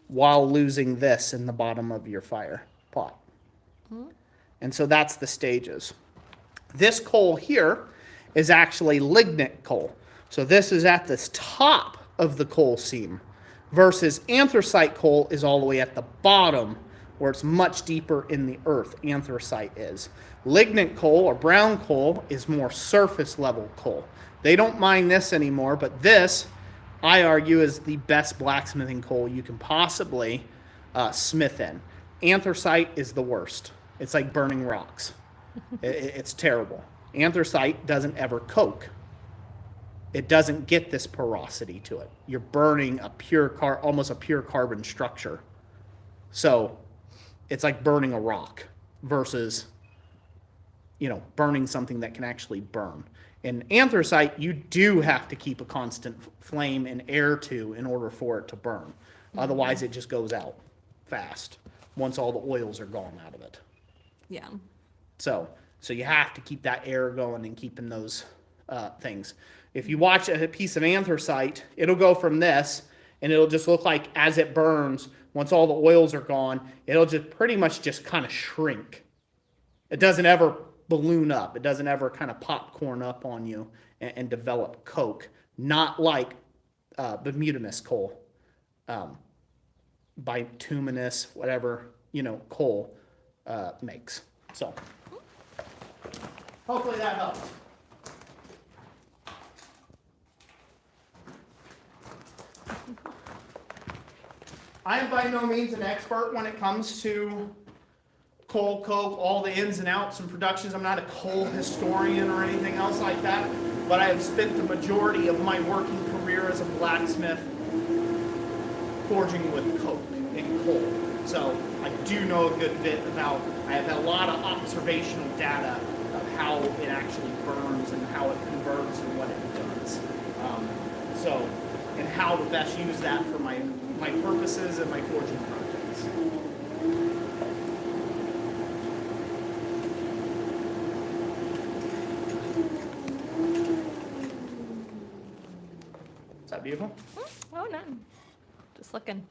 while losing this in the bottom of your fire pot. Mm-hmm. And so that's the stages. This coal here is actually lignite coal. So this is at the top of the coal seam versus anthracite coal is all the way at the bottom where it's much deeper in the earth. Anthracite is. Lignite coal or brown coal is more surface level coal. They don't mine this anymore, but this, I argue, is the best blacksmithing coal you can possibly smith in. Anthracite is the worst. It's like burning rocks. It's terrible. Anthracite doesn't ever coke. It doesn't get this porosity to it. You're burning a pure almost a pure carbon structure. So it's like burning a rock versus, you know, burning something that can actually burn. In anthracite, you do have to keep a constant flame and air to in order for it to burn. Otherwise, it just goes out fast once all the oils are gone out of it. Yeah. So you have to keep that air going and keeping those things. If you watch a piece of anthracite, it'll go from this, and it'll just look like as it burns, once all the oils are gone, it'll just pretty much just kind of shrink. It doesn't ever balloon up. It doesn't ever kind of popcorn up on you and develop coke. Not like bituminous coal, bituminous, whatever, you know, coal makes. So hopefully that helps. I am by no means an expert when it comes to coal, coke, all the ins and outs and productions. I'm not a coal historian or anything else like that, but I have spent the majority of my working career as a blacksmith forging with coke and coal. So I do know a good bit about, I have a lot of observational data of how it actually burns and how it converts and what it does. And how to best use that for my purposes and my forging projects. Is that beautiful? Oh, no. Just looking.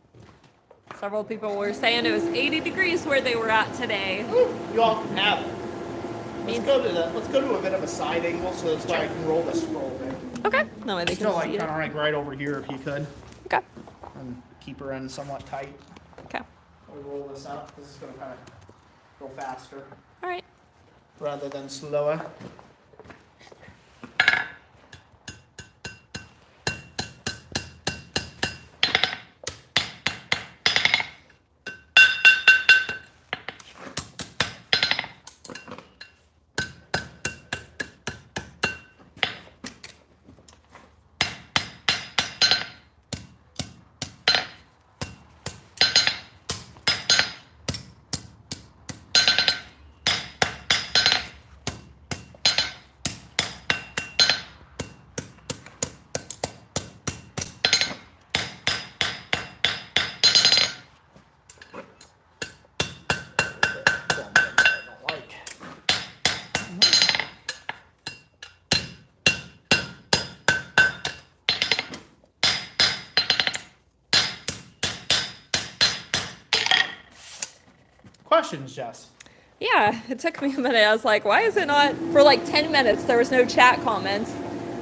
Several people were saying it was 80 degrees where they were at today. Ooh, you all can have it. Let's go to a bit of a side angle so that's why I can roll the scroll there. Okay. No way they Still can like see kind of it. like right over here if you could. Okay. And keep her in somewhat tight. Okay. We'll roll this up. This is going to kind of go faster All right. rather than slower. Questions, Jess? Yeah, it took me a minute. I was like, why is it not? For like 10 minutes, there was no chat comments.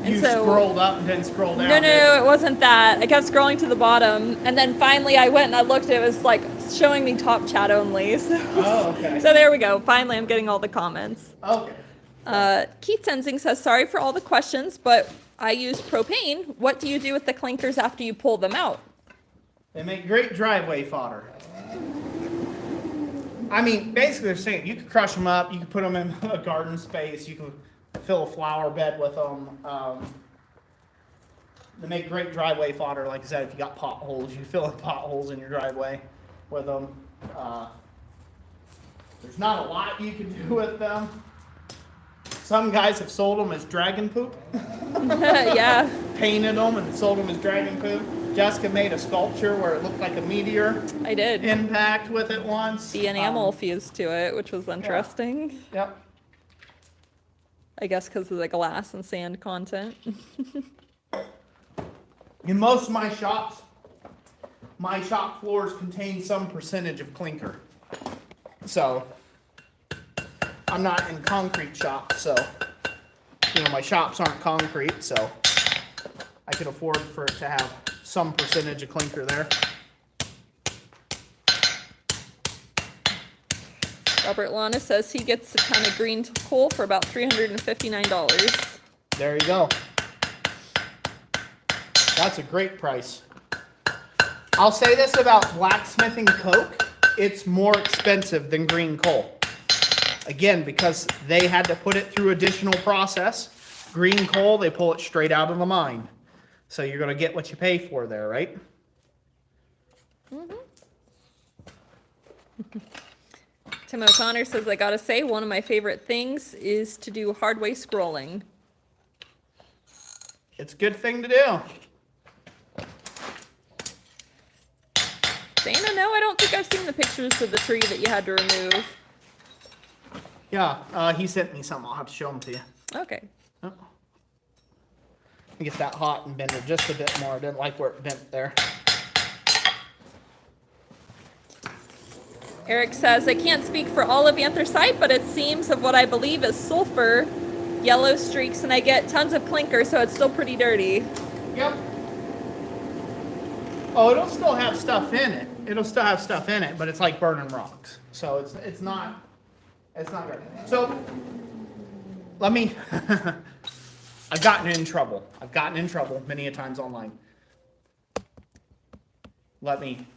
And You so, scrolled up and didn't scroll down. No, it wasn't that. I kept scrolling to the bottom, and then finally I went and I looked. It was like showing me top chat only. So, Oh, okay. so there we go. Finally, I'm getting all the comments. Okay. Keith Tenzing says, sorry for all the questions, but I use propane. What do you do with the clinkers after you pull them out? They make great driveway fodder. I mean, basically they're saying you could crush them up, you could put them in a garden space, you could fill a flower bed with them. They make great driveway fodder. Like I said, if you got potholes, you fill in potholes in your driveway with them. There's not a lot you can do with them. Some guys have sold them as dragon poop. Yeah. Painted them and sold them as dragon poop. Jessica made a sculpture where it looked like a meteor I did. impact with it once. The enamel fused to it, which was interesting. Yep. I guess because of the glass and sand content. In most of my shop floors contain some percentage of clinker. So, I'm not in concrete shop, so, my shops aren't concrete, so I can afford for it to have some percentage of clinker there. Robert Lana says he gets a ton of green coal for about $359. There you go. That's a great price. I'll say this about blacksmithing coke. It's more expensive than green coal. Again, because they had to put it through additional process. Green coal, they pull it straight out of the mine. So you're going to get what you pay for there, right? Mm-hmm. Tim O'Connor says, I gotta say, one of my favorite things is to do hard way scrolling. It's a good thing to do. Dana, no, I don't think I've seen the pictures of the tree that you had to remove. Yeah, he sent me some. I'll have to show them to you. Okay. Oh. Get that hot and bend it just a bit more. I didn't like where it bent there. Eric says, I can't speak for all of anthracite, but it seems of what I believe is sulfur, yellow streaks, and I get tons of clinker, so it's still pretty dirty. Yep. Oh, it'll still have stuff in it. It'll still have stuff in it, but it's like burning rocks. So it's not good. So let me I've gotten in trouble. I've gotten in trouble many a times online. Let me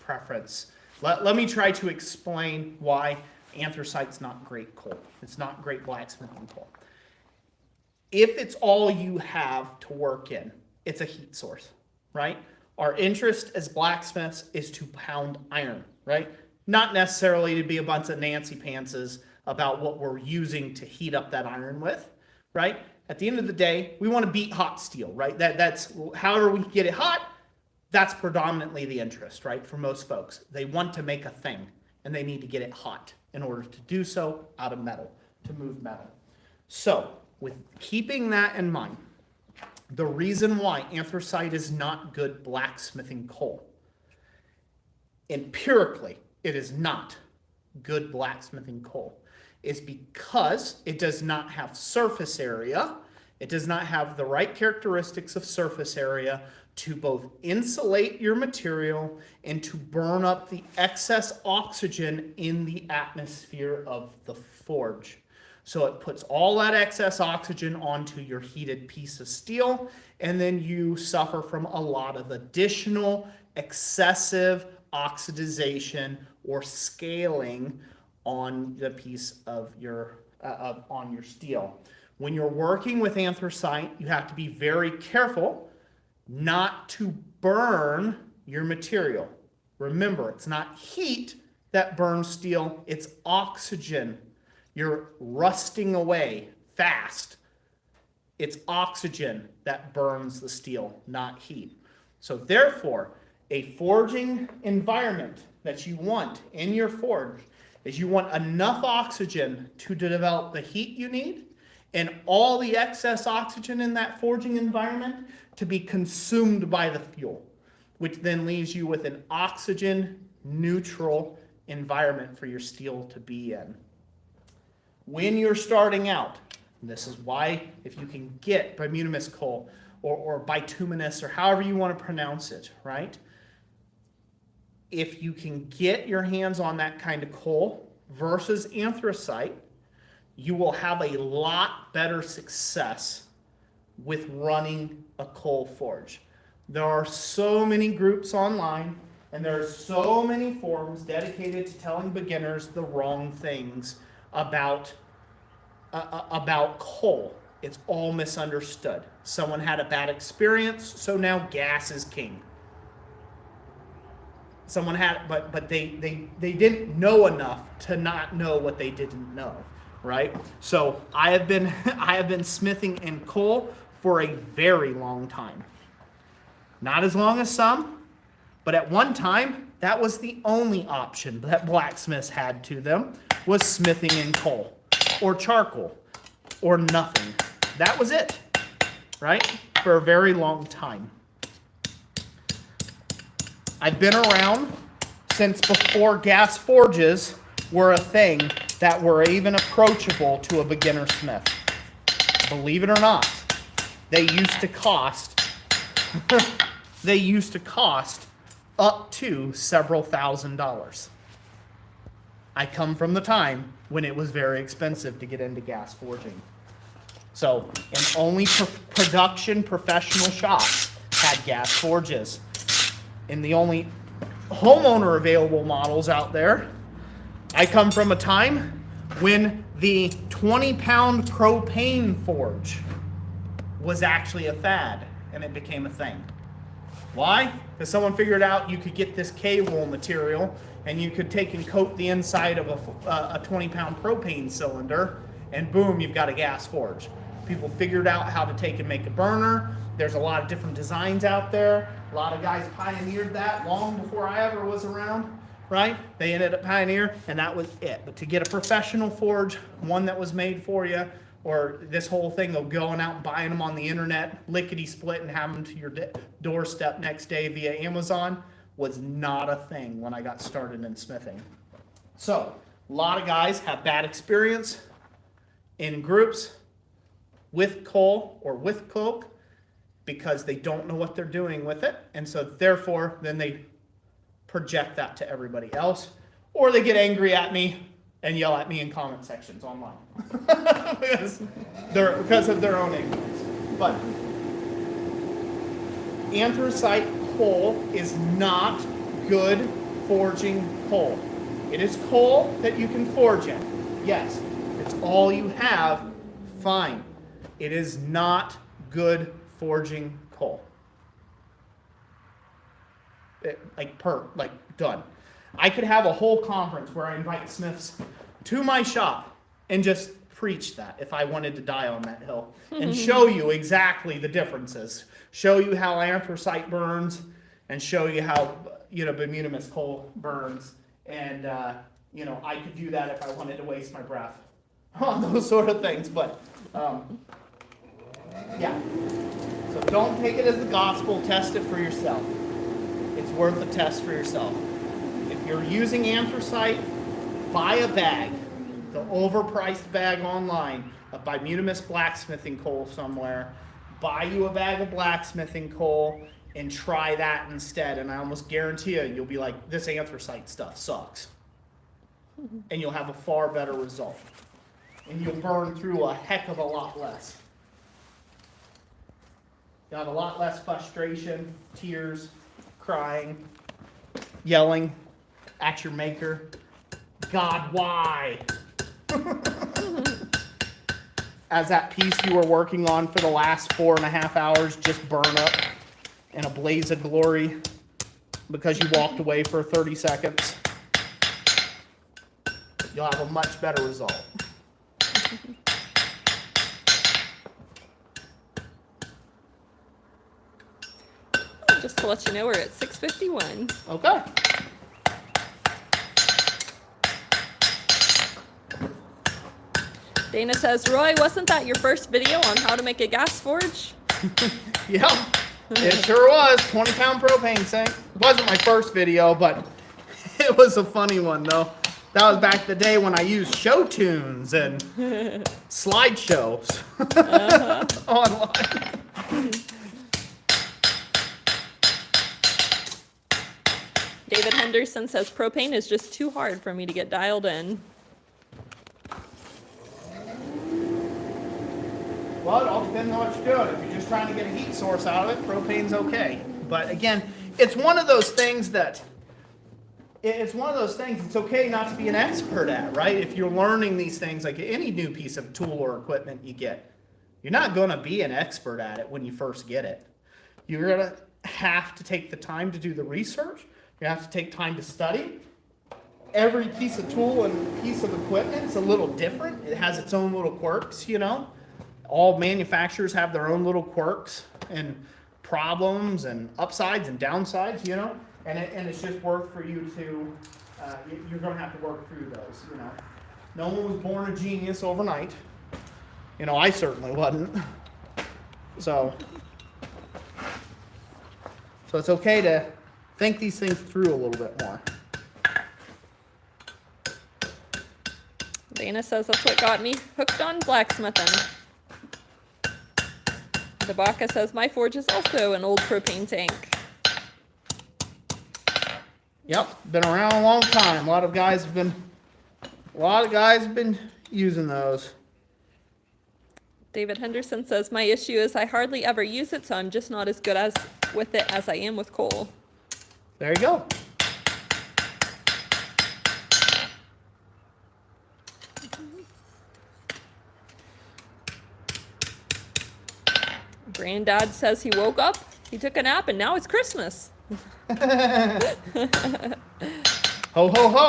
preference. Let me try to explain why anthracite's not great coal. It's not great blacksmithing coal. If it's all you have to work in, it's a heat source, right? Our interest as blacksmiths is to pound iron, right? Not necessarily to be a bunch of Nancy pantses about what we're using to heat up that iron with, right? At the end of the day, we want to beat hot steel, right? That's however we get it hot. That's predominantly the interest, right? For most folks, they want to make a thing and they need to get it hot in order to do so out of metal, to move metal. So with keeping that in mind, the reason why anthracite is not good blacksmithing coal, empirically, it is not good blacksmithing coal, is because it does not have surface area. It does not have the right characteristics of surface area to both insulate your material and to burn up the excess oxygen in the atmosphere of the forge. So it puts all that excess oxygen onto your heated piece of steel, and then you suffer from a lot of additional excessive oxidization or scaling on the piece of your on your steel. When you're working with anthracite, you have to be very careful not to burn your material. Remember, it's not heat that burns steel, it's oxygen. You're rusting away fast. It's oxygen that burns the steel, not heat. So therefore, a forging environment that you want in your forge is you want enough oxygen to develop the heat you need and all the excess oxygen in that forging environment to be consumed by the fuel, which then leaves you with an oxygen neutral environment for your steel to be in. When you're starting out, and this is why if you can get bimutinous coal or bituminous or however you want to pronounce it, right? If you can get your hands on that kind of coal versus anthracite, you will have a lot better success with running a coal forge. There are so many groups online and there are so many forums dedicated to telling beginners the wrong things about coal. It's all misunderstood. Someone had a bad experience, so now gas is king. Someone had, but they didn't know enough to not know what they didn't know, right? So I have been smithing in coal for a very long time. Not as long as some, but at one time that was the only option that blacksmiths had to them, was smithing in coal or charcoal or nothing. That was it, right? For a very long time. I've been around since before gas forges were a thing that were even approachable to a beginner smith. Believe it or not, they used to cost they used to cost up to several $1,000s. I come from the time when it was very expensive to get into gas forging. So, and only production professional shops had gas forges. And the only homeowner available models out there, I come from a time when the 20-pound propane forge was actually a fad, and it became a thing. Why? Because someone figured out you could get this K-roll material, and you could take and coat the inside of a 20-pound propane cylinder, and boom, you've got a gas forge. People figured out how to take and make a burner. There's a lot of different designs out there. A lot of guys pioneered that long before I ever was around, right? They ended up pioneering, and that was it. But to get a professional forge, one that was made for you, or this whole thing of going out and buying them on the internet, lickety-split, and having them to your doorstep next day via Amazon, was not a thing when I got started in smithing. So, a lot of guys have bad experience in groups with coal or with coke because they don't know what they're doing with it, and so therefore then they project that to everybody else, or they get angry at me and yell at me in comment sections online because of their own ignorance. But anthracite coal is not good forging coal. It is coal that you can forge in. Yes, it's all you have, fine. It is not good forging coal. Done. I could have a whole conference where I invite smiths to my shop and just preach that if I wanted to die on that hill and show you exactly the differences. Show you how anthracite burns and show you how, bituminous coal burns. And, I could do that if I wanted to waste my breath on those sort of things. But, yeah. So don't take it as the gospel. Test it for yourself. It's worth a test for yourself. If you're using anthracite, buy a bag, the overpriced bag online, buy bituminous blacksmithing coal somewhere. Buy you a bag of blacksmithing coal and try that instead. And I almost guarantee you'll be like, this anthracite stuff sucks. And you'll have a far better result. And you'll burn through a heck of a lot less. You'll have a lot less frustration, tears, crying, yelling at your maker. God, why? As that piece you were working on for the last 4.5 hours just burn up in a blaze of glory because you walked away for 30 seconds. You'll have a much better result. Just to let you know, we're at 6:51. Okay. Dana says, Roy, wasn't that your first video on how to make a gas forge? Yeah, it sure was. 20-pound propane sink. It wasn't my first video, but it was a funny one, though. That was back the day when I used show tunes and slideshows online. David Henderson says, propane is just too hard for me to get dialed in. Well, it all depends on what you're doing. If you're just trying to get a heat source out of it, propane's okay. But again, it's one of those things it's okay not to be an expert at, right? If you're learning these things, like any new piece of tool or equipment you get, you're not going to be an expert at it when you first get it. You're going to have to take the time to do the research. You have to take time to study. Every piece of tool and piece of equipment is a little different. It has its own little quirks, All manufacturers have their own little quirks and problems and upsides and downsides, and it's just worth for you to, you're going to have to work through those, No one was born a genius overnight. I certainly wasn't. So it's okay to think these things through a little bit more. Dana says that's what got me hooked on blacksmithing. Debaka says my forge is also an old propane tank. Yep, been around a long time. A lot of guys have been using those. David Henderson says, my issue is I hardly ever use it, so I'm just not as good with it as I am with coal. There you go. Granddad says he woke up, he took a nap, and now it's Christmas. Ho, ho, ho.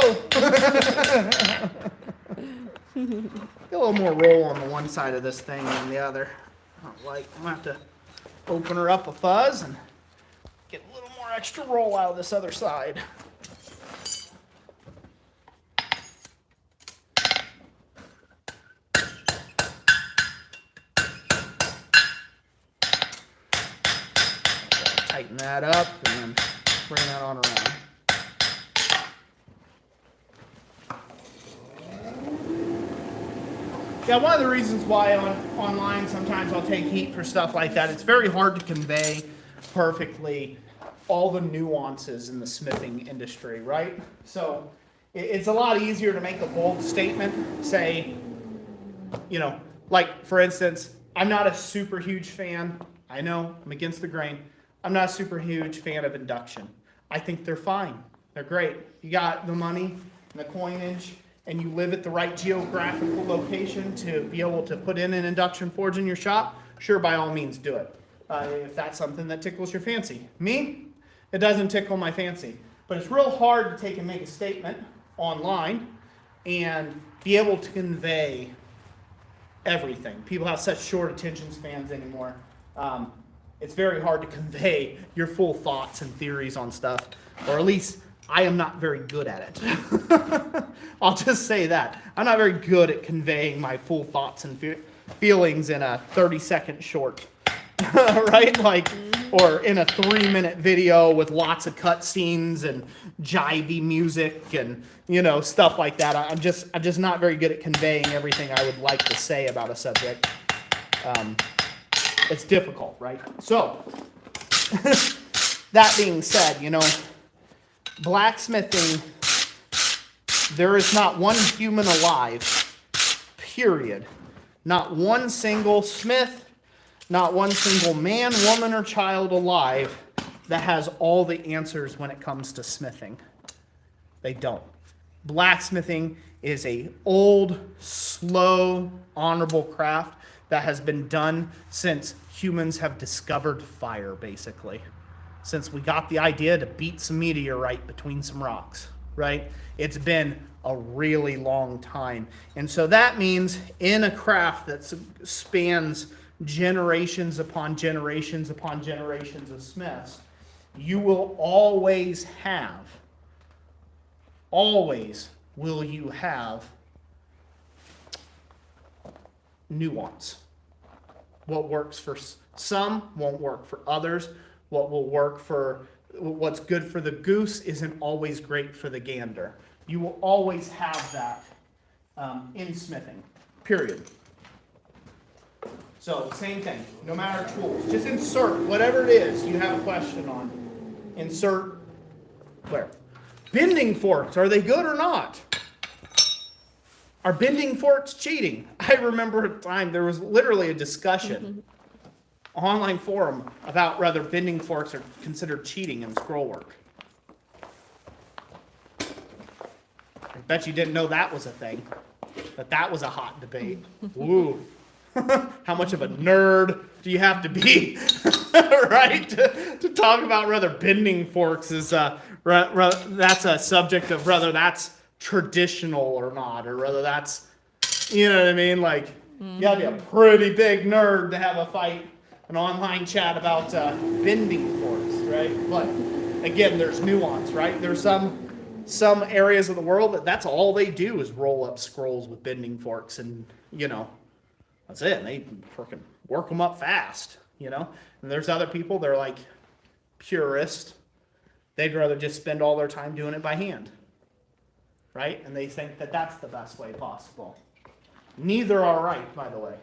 Get a little more roll on the one side of this thing than the other. I'm going to have to open her up a fuzz and get a little more extra roll out of this other side. Tighten that up and then bring that on around. Yeah, one of the reasons why online sometimes I'll take heat for stuff like that, it's very hard to convey perfectly all the nuances in the smithing industry, right? So it's a lot easier to make a bold statement, say, you know, like for instance, I'm not a super huge fan, I know, I'm against the grain, I'm not a super huge fan of induction. I think they're fine, they're great. You got the money and the coinage, and you live at the right geographical location to be able to put in an induction forge in your shop, sure, by all means do it. If that's something that tickles your fancy. Me, it doesn't tickle my fancy. But it's real hard to take and make a statement online and be able to convey everything. People have such short attention spans anymore. It's very hard to convey your full thoughts and theories on stuff, or at least I am not very good at it. I'll just say that. I'm not very good at conveying my full thoughts and feelings in a 30-second short, right? Like, or in a 3-minute video with lots of cutscenes and jivey music and, you know, stuff like that. I'm just not very good at conveying everything I would like to say about a subject. It's difficult, right? So, that being said, you know, blacksmithing, there is not one human alive, period. Not one single smith, not one single man, woman, or child alive that has all the answers when it comes to smithing. They don't. Blacksmithing is a old, slow, honorable craft that has been done since humans have discovered fire, basically. Since we got the idea to beat some meteorite between some rocks, right? It's been a really long time. And so that means in a craft that spans generations upon generations upon generations of smiths, you will always will you have nuance. What works for some won't work for others. What will work for, what's good for the goose isn't always great for the gander. You will always have that in smithing, period. So same thing, no matter tools, just insert whatever it is you have a question on. Insert where? Bending forks, are they good or not? Are bending forks cheating? I remember a time there was literally a discussion online forum about whether bending forks are considered cheating in scroll work. I bet you didn't know that was a thing, that was a hot debate. Ooh, how much of a nerd do you have to be, right, to talk about whether bending forks is that's a subject of whether that's traditional or not, or whether that's, you know what I mean? Like, you gotta be a pretty big nerd to have a fight, an online chat about bending forks, right? But again, there's nuance, right? There's some areas of the world that's all they do is roll up scrolls with bending forks, and you know, that's it. They freaking work them up fast, you know. And there's other people, they're like purist. They'd rather just spend all their time doing it by hand, right? And they think that that's the best way possible. Neither are right, by the way.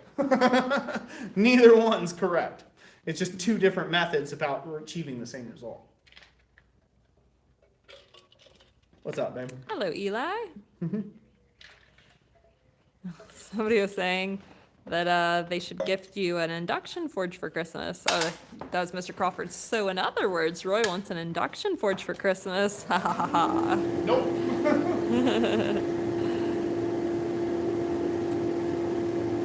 Neither one's correct. It's just two different methods about achieving the same result. What's up, babe? Hello, Eli. Somebody was saying that they should gift you an induction forge for Christmas. Oh, that was Mr. Crawford. So in other words, Roy wants an induction forge for Christmas. Ha ha ha ha. Nope.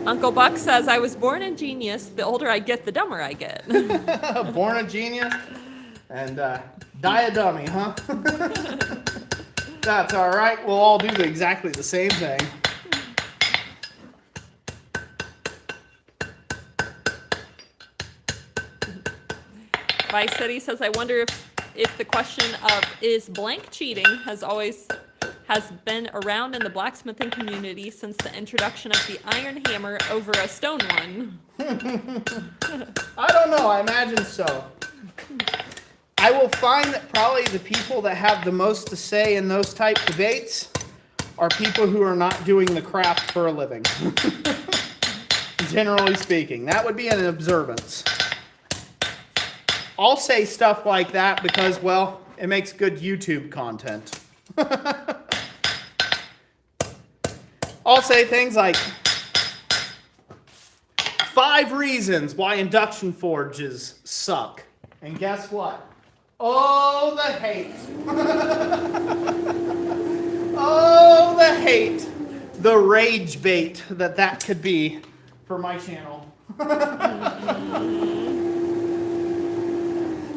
Uncle Buck says, I was born a genius. The older I get, the dumber I get. Born a genius and die a dummy, huh? That's all right. We'll all do exactly the same thing. Vice City says, I wonder if the question of is blank cheating has been around in the blacksmithing community since the introduction of the iron hammer over a stone one. I don't know. I imagine so. I will find that probably the people that have the most to say in those type debates are people who are not doing the craft for a living. Generally speaking, that would be an observance. I'll say stuff like that because, well, it makes good YouTube content. I'll say things like 5 reasons why induction forges suck. And guess what? Oh, the hate. Oh, the hate. The rage bait that could be for my channel.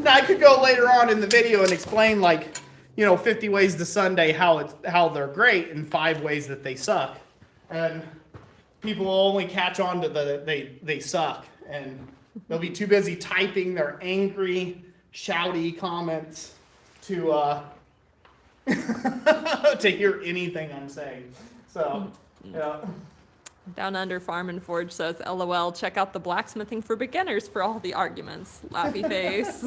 Now, I could go later on in the video and explain, like, 50 ways to Sunday how they're great and 5 ways that they suck. And people will only catch on to they suck. And they'll be too busy typing their angry, shouty comments to to hear anything I'm saying. So, yeah. Down Under Farm and Forge says, LOL, check out the Blacksmithing for Beginners for all the arguments. Laughy face.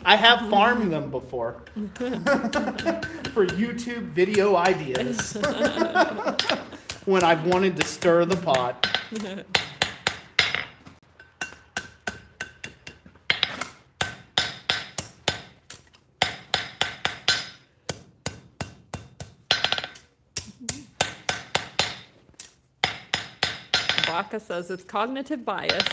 I have farmed them before. For YouTube video ideas. When I've wanted to stir the pot. Baka says it's cognitive bias.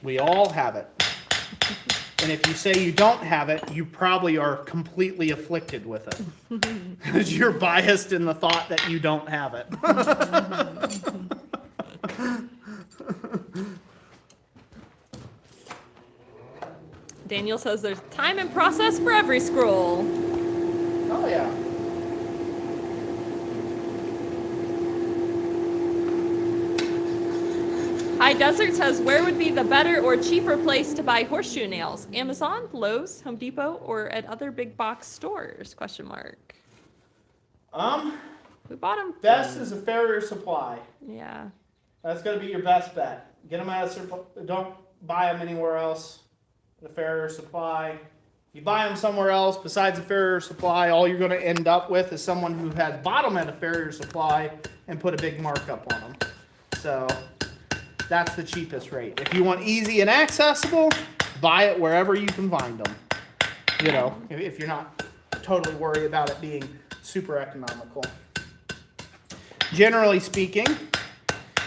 We all have it. And if you say you don't have it, you probably are completely afflicted with it. Because you're biased in the thought that you don't have it. Daniel says there's time and process for every scroll. Oh, yeah. High Desert says, where would be the better or cheaper place to buy horseshoe nails? Amazon, Lowe's, Home Depot, or at other big box stores? Question mark. We bought them. Best is a Farrier Supply. Yeah. That's going to be your best bet. Get them out of don't buy them anywhere else. The Farrier Supply. If you buy them somewhere else besides a Farrier Supply, all you're going to end up with is someone who has bought them at a Farrier Supply and put a big markup on them. So that's the cheapest rate. If you want easy and accessible, buy it wherever you can find them. If you're not totally worried about it being super economical. Generally speaking,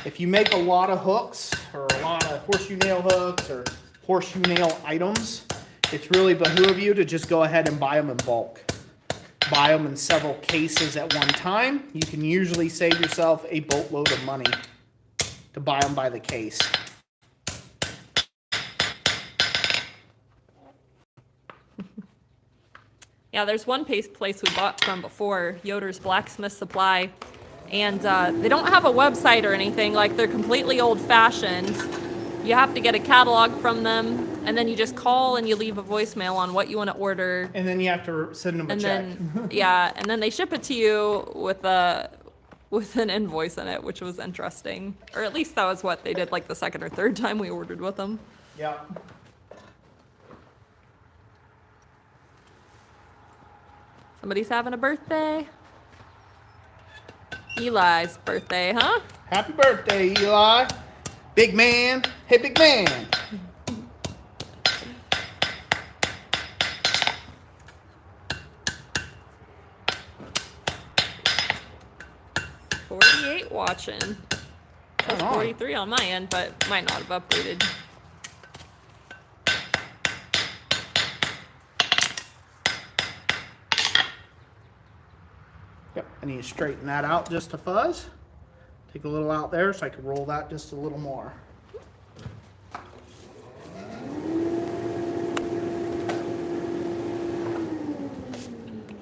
if you make a lot of hooks or a lot of horseshoe nail hooks or horseshoe nail items, it's really behoove you to just go ahead and buy them in bulk. Buy them in several cases at one time. You can usually save yourself a boatload of money to buy them by the case. Yeah, there's one place we bought from before, Yoder's Blacksmith Supply, and they don't have a website or anything. Like, they're completely old-fashioned. You have to get a catalog from them, and then you just call and you leave a voicemail on what you want to order. And then you have to send them a check. And then they ship it to you with an invoice in it, which was interesting. Or at least that was what they did like the second or third time we ordered with them. Yeah. Somebody's having a birthday. Eli's birthday, huh? Happy birthday, Eli. Big man. Hey, big man. watching. That's Right on. 43 on my end, but might not have updated. Yep, I need to straighten that out just a fuzz. Take a little out there so I can roll that just a little more.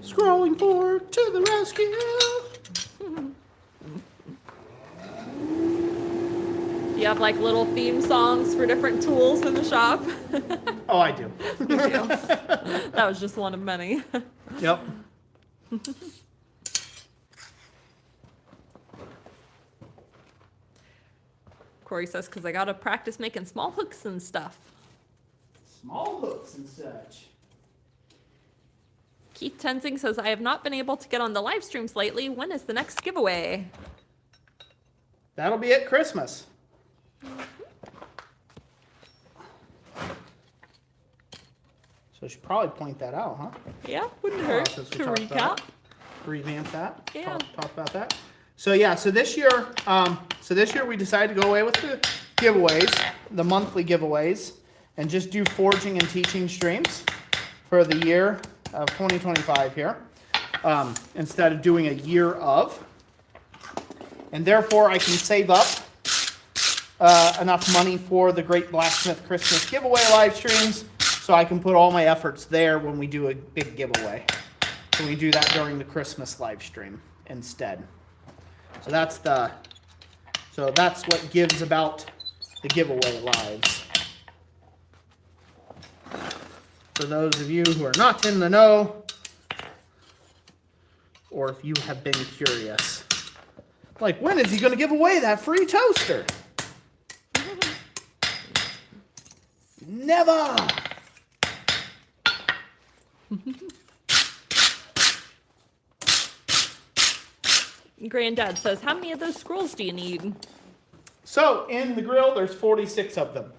Scrolling forward to the rescue. Do you have like little theme songs for different tools in the shop? Oh, I do. That was just one of many. Yep. Corey says, because I got to practice making small hooks and stuff. Small hooks and such. Keith Tenzing says, I have not been able to get on the live streams lately. When is the next giveaway? That'll be at Christmas. So I should probably point that out, huh? Yeah, wouldn't hurt Since we to talked recap. about it. Revamp that. Yeah. Talk about that. So yeah, so this year we decided to go away with the giveaways, the monthly giveaways, and just do forging and teaching streams for the year of 2025 here, instead of doing a year of. And therefore I can save up enough money for the Great Blacksmith Christmas giveaway live streams, so I can put all my efforts there when we do a big giveaway. So we do that during the Christmas live stream instead. So that's what gives about the giveaway lives. For those of you who are not in the know, or if you have been curious. Like, when is he going to give away that free toaster? Never! Granddad says, how many of those scrolls do you need? So, in the grill, there's 46 of them.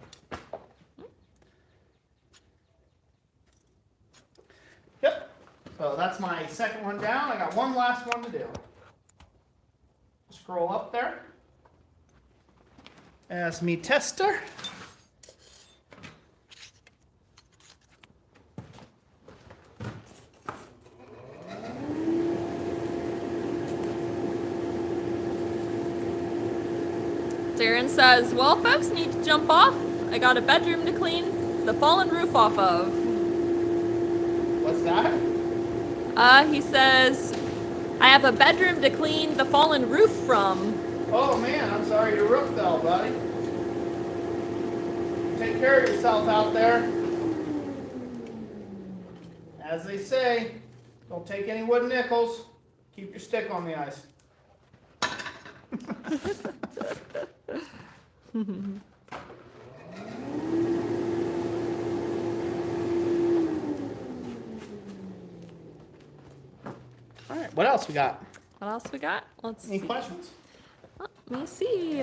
Yep. So that's my second one down. I got one last one to do. Scroll up there. That's me tester. Darren says, well, folks need to jump off. I got a bedroom to clean the fallen roof off of. What's that? He says, I have a bedroom to clean the fallen roof from. Oh man, I'm sorry your roof fell, buddy. Take care of yourself out there. As they say, don't take any wooden nickels. Keep your stick on the ice. All right, what else we got? What else we got? Let's Any see. questions? Let me see.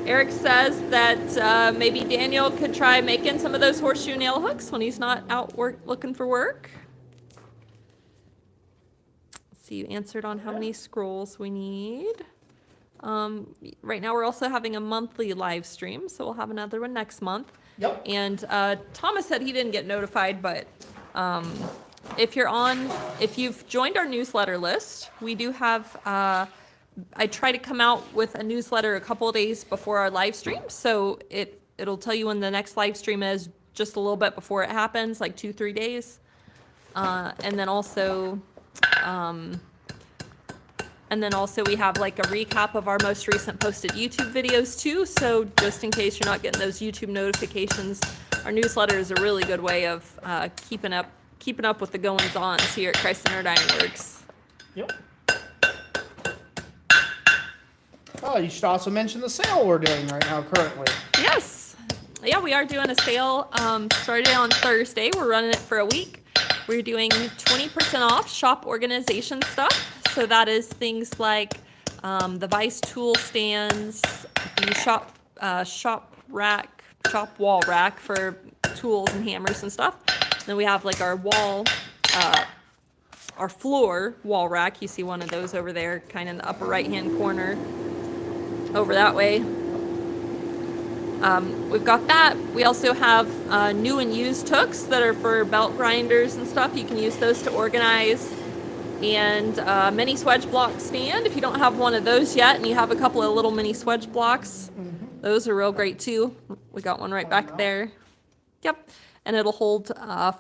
Eric says that maybe Daniel could try making some of those horseshoe nail hooks when he's not out looking for work. Let's see, you answered on how many scrolls we need. Right now we're also having a monthly live stream, so we'll have another one next month. Yep. And Thomas said he didn't get notified, but if you've joined our newsletter list, we do have, I try to come out with a newsletter a couple of days before our live stream. So it'll tell you when the next live stream is just a little bit before it happens, like 2-3 days. And then also we have like a recap of our most recent posted YouTube videos too. So just in case you're not getting those YouTube notifications, our newsletter is a really good way of keeping up with the goings-ons here at Christ-Centered Ironworks. Yep. Oh, you should also mention the sale we're doing right now currently. Yes. Yeah, we are doing a sale. Started on Thursday. We're running it for a week. We're doing 20% off shop organization stuff. So that is things like the Vice tool stands, the shop wall rack for tools and hammers and stuff. Then we have like our wall our floor wall rack. You see one of those over there, kind of in the upper right-hand corner, over that way. We've got that. We also have new and used hooks that are for belt grinders and stuff. You can use those to organize. And mini swedge block stand. If you don't have one of those yet and you have a couple of little mini swedge blocks, those are real great too. We got one right back there. Yep. And it'll hold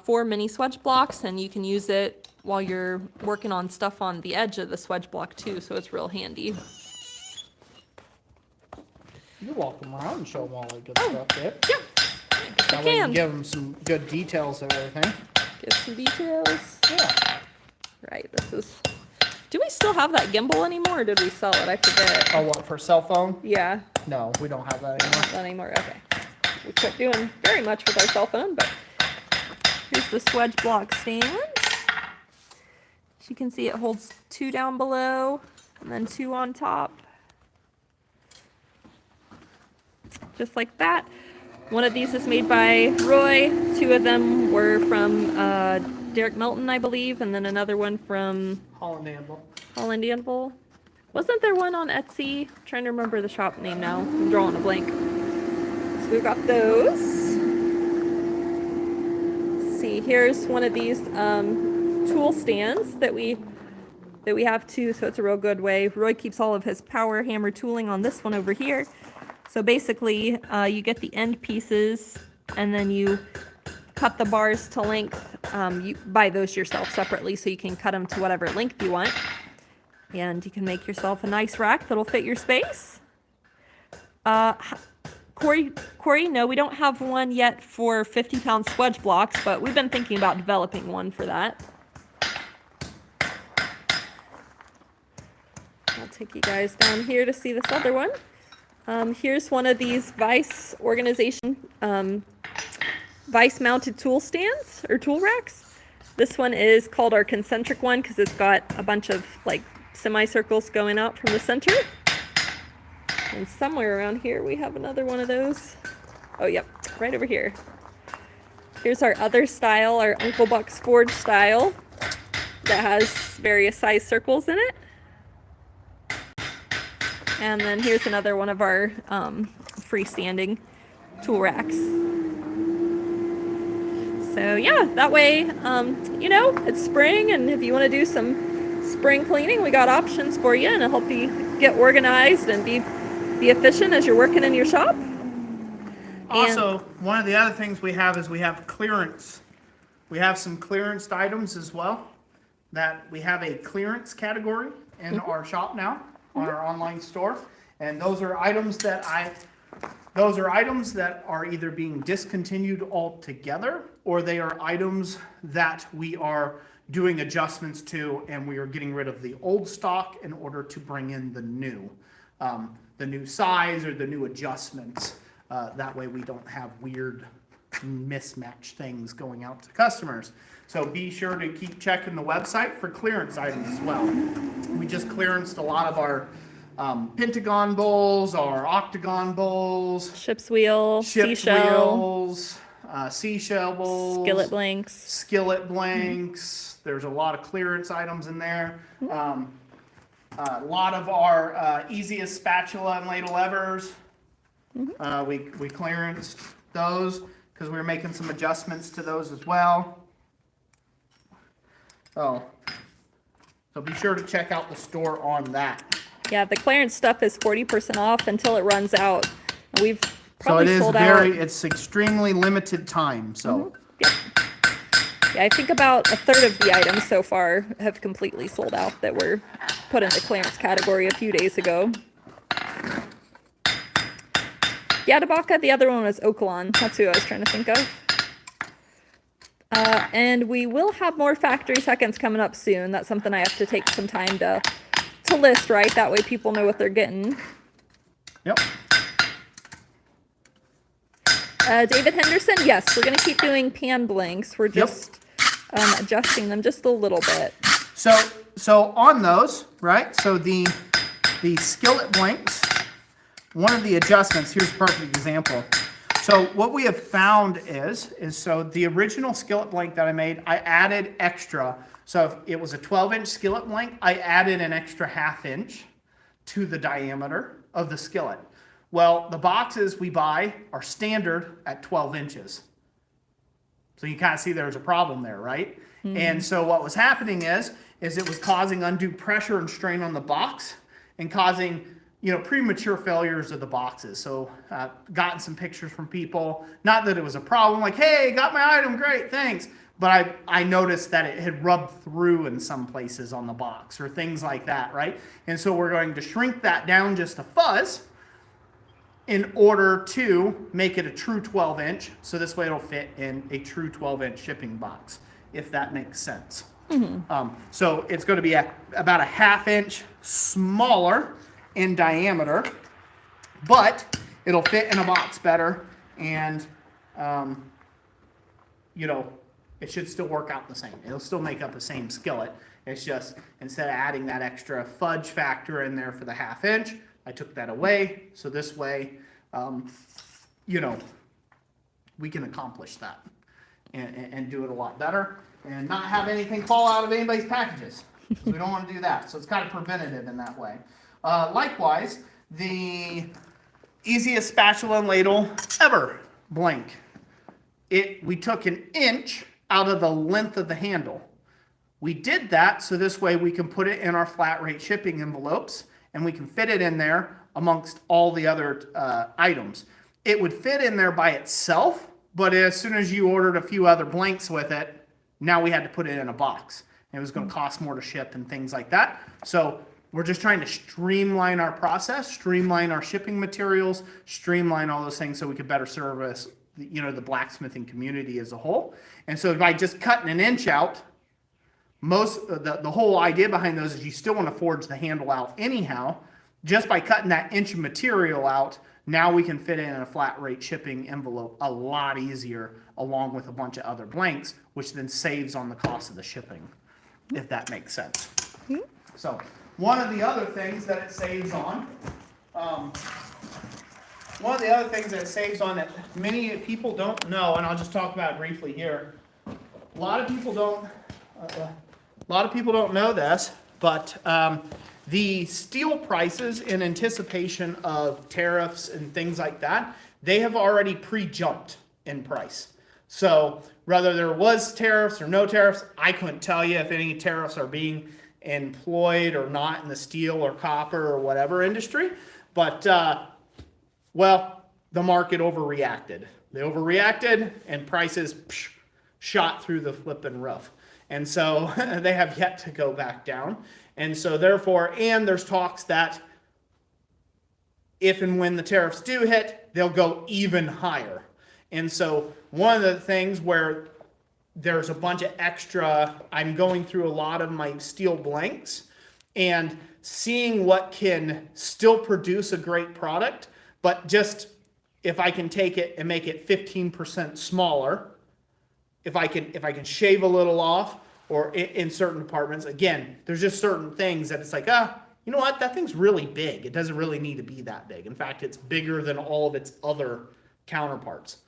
4 mini swedge blocks, and you can use it while you're working on stuff on the edge of the swedge block too, so it's real handy. You walk them around and show them all the good stuff there. Yeah. That way you can give them some good details of everything. Give some details. Yeah. Right, this is... Do we still have that gimbal anymore, or did we sell it? I forget. Oh, what, for cell phone? Yeah. No, we don't have that anymore. Not anymore, okay. We quit doing very much with our cell phone, but here's the swedge block stand. As you can see, it holds 2 down below and then 2 on top. Just like that. One of these is made by Roy. 2 of them were from Derek Melton, I believe, and then another one from Holland Anvil. Holland Anvil. Wasn't there one on Etsy? I'm trying to remember the shop name now. I'm drawing a blank. So we've got those. Let's see, here's one of these tool stands that we have too, so it's a real good way. Roy keeps all of his power hammer tooling on this one over here. So basically, you get the end pieces, and then you cut the bars to length. You buy those yourself separately, so you can cut them to whatever length you want. And you can make yourself a nice rack that'll fit your space. Corey, no, we don't have one yet for 50-pound swedge blocks, but we've been thinking about developing one for that. I'll take you guys down here to see this other one. Here's one of these vise organization, vise mounted tool stands or tool racks. This one is called our concentric one because it's got a bunch of like semicircles going out from the center. And somewhere around here we have another one of those. Oh, yep, right over here. Here's our other style, our Uncle Buck's Forge style that has various size circles in it. And then here's another one of our freestanding tool racks. So yeah, that way, you know, it's spring, and if you want to do some spring cleaning, we got options for you, and it'll help you get organized and be efficient as you're working in your shop. Also, one of the other things we have is we have clearance. We have some clearance items as well. That we have a clearance category in our shop now on our online store, and those are items that are either being discontinued altogether, or they are items that we are doing adjustments to, and we are getting rid of the old stock in order to bring in the new size or the new adjustments. That way we don't have weird mismatch things going out to customers. So be sure to keep checking the website for clearance items as well. We just clearanced a lot of our pentagon bowls, our octagon bowls, Ship's wheel, seashell, seashell bowls, skillet blanks. There's a lot of clearance items in there. A lot of our easiest spatula and ladle levers. We clearanced those because we were making some adjustments to those as well. So be sure to check out the store on that. Yeah, the clearance stuff is 40% off until it runs out. We've probably sold out. It's extremely limited time. So yeah, I think about a third of the items so far have completely sold out that were put in the clearance category a few days ago. Yadabaka, the other one was Okolon. That's who I was trying to think of. And we will have more factory seconds coming up soon. That's something I have to take some time to list, right? That way people know what they're getting. Yep. David Henderson, yes, we're going to keep doing pan blanks. We're just adjusting them just a little bit. So on those, right? So the skillet blanks, one of the adjustments, here's a perfect example. So what we have found is so the original skillet blank that I made, I added extra. So if it was a 12-inch skillet blank, I added an extra 1/2 inch to the diameter of the skillet. Well, the boxes we buy are standard at 12 inches. So you kind of see there's a problem there, right? Mm-hmm. And so what was happening is it was causing undue pressure and strain on the box and causing, premature failures of the boxes. So gotten some pictures from people, not that it was a problem, like, hey, got my item, great, thanks. But I noticed that it had rubbed through in some places on the box or things like that, right? And so we're going to shrink that down just a fuzz in order to make it a true 12-inch. So this way it'll fit in a true 12-inch shipping box, if that makes sense. Mm-hmm. So it's going to be about a 1/2 inch smaller in diameter, but it'll fit in a box better, and it should still work out the same. It'll still make up the same skillet. It's just, instead of adding that extra fudge factor in there for the 1/2 inch, I took that away. So this way, we can accomplish that and do it a lot better and not have anything fall out of anybody's packages. So we don't want to do that. So it's kind of preventative in that way. Likewise, the easiest spatula and ladle ever blank. We took 1 inch out of the length of the handle. We did that so this way we can put it in our flat rate shipping envelopes and we can fit it in there amongst all the other items. It would fit in there by itself, but as soon as you ordered a few other blanks with it, now we had to put it in a box. It was going to cost more to ship and things like that. So we're just trying to streamline our process, streamline our shipping materials, streamline all those things so we could better service the blacksmithing community as a whole. And so by just cutting 1 inch out, the whole idea behind those is you still want to forge the handle out anyhow. Just by cutting that inch of material out, now we can fit it in a flat rate shipping envelope a lot easier, along with a bunch of other blanks, which then saves on the cost of the shipping, if that makes sense. Mm-hmm. So one of the other things that it saves on, that many people don't know, and I'll just talk about it briefly here. A lot of people don't know this, but the steel prices in anticipation of tariffs and things like that, they have already pre-jumped in price. So whether there was tariffs or no tariffs, I couldn't tell you if any tariffs are being employed or not in the steel or copper or whatever industry. But, the market overreacted. They overreacted and prices shot through the flipping roof. And so they have yet to go back down. And so therefore, and there's talks that if and when the tariffs do hit, they'll go even higher. And so one of the things where there's a bunch of extra, I'm going through a lot of my steel blanks and seeing what can still produce a great product, but just if I can take it and make it 15% smaller, if I can shave a little off, or in certain departments, again, there's just certain things that it's like, you know what, that thing's really big. It doesn't really need to be that big. In fact, it's bigger than all of its other counterparts.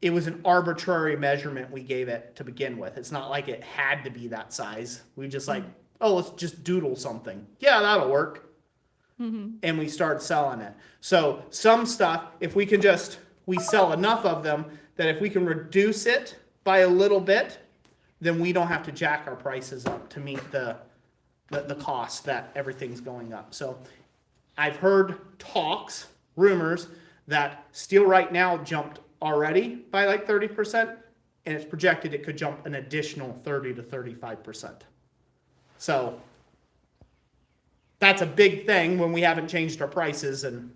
It was an arbitrary measurement we gave it to begin with. It's not like it had to be that size. We just let's just doodle something. Yeah, that'll work. Mm-hmm. And we start selling it. So some stuff, if we sell enough of them that if we can reduce it by a little bit, then we don't have to jack our prices up to meet the cost that everything's going up. So I've heard rumors that steel right now jumped already by like 30%, and it's projected it could jump an additional 30 to 35%. So that's a big thing when we haven't changed our prices in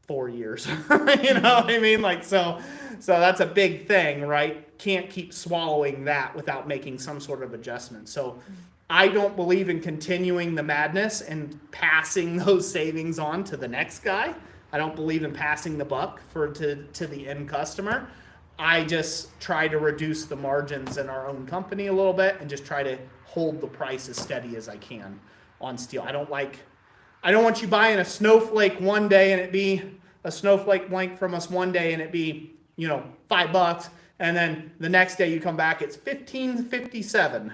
4 years. You know what I mean? So that's a big thing, right? Can't keep swallowing that without making some sort of adjustment. So I don't believe in continuing the madness and passing those savings on to the next guy. I don't believe in passing the buck to the end customer. I just try to reduce the margins in our own company a little bit and just try to hold the price as steady as I can on steel. I don't want you buying a snowflake one day and it be a snowflake blank from us one day and it be, you know, $5, and then the next day you come back, it's $15.57.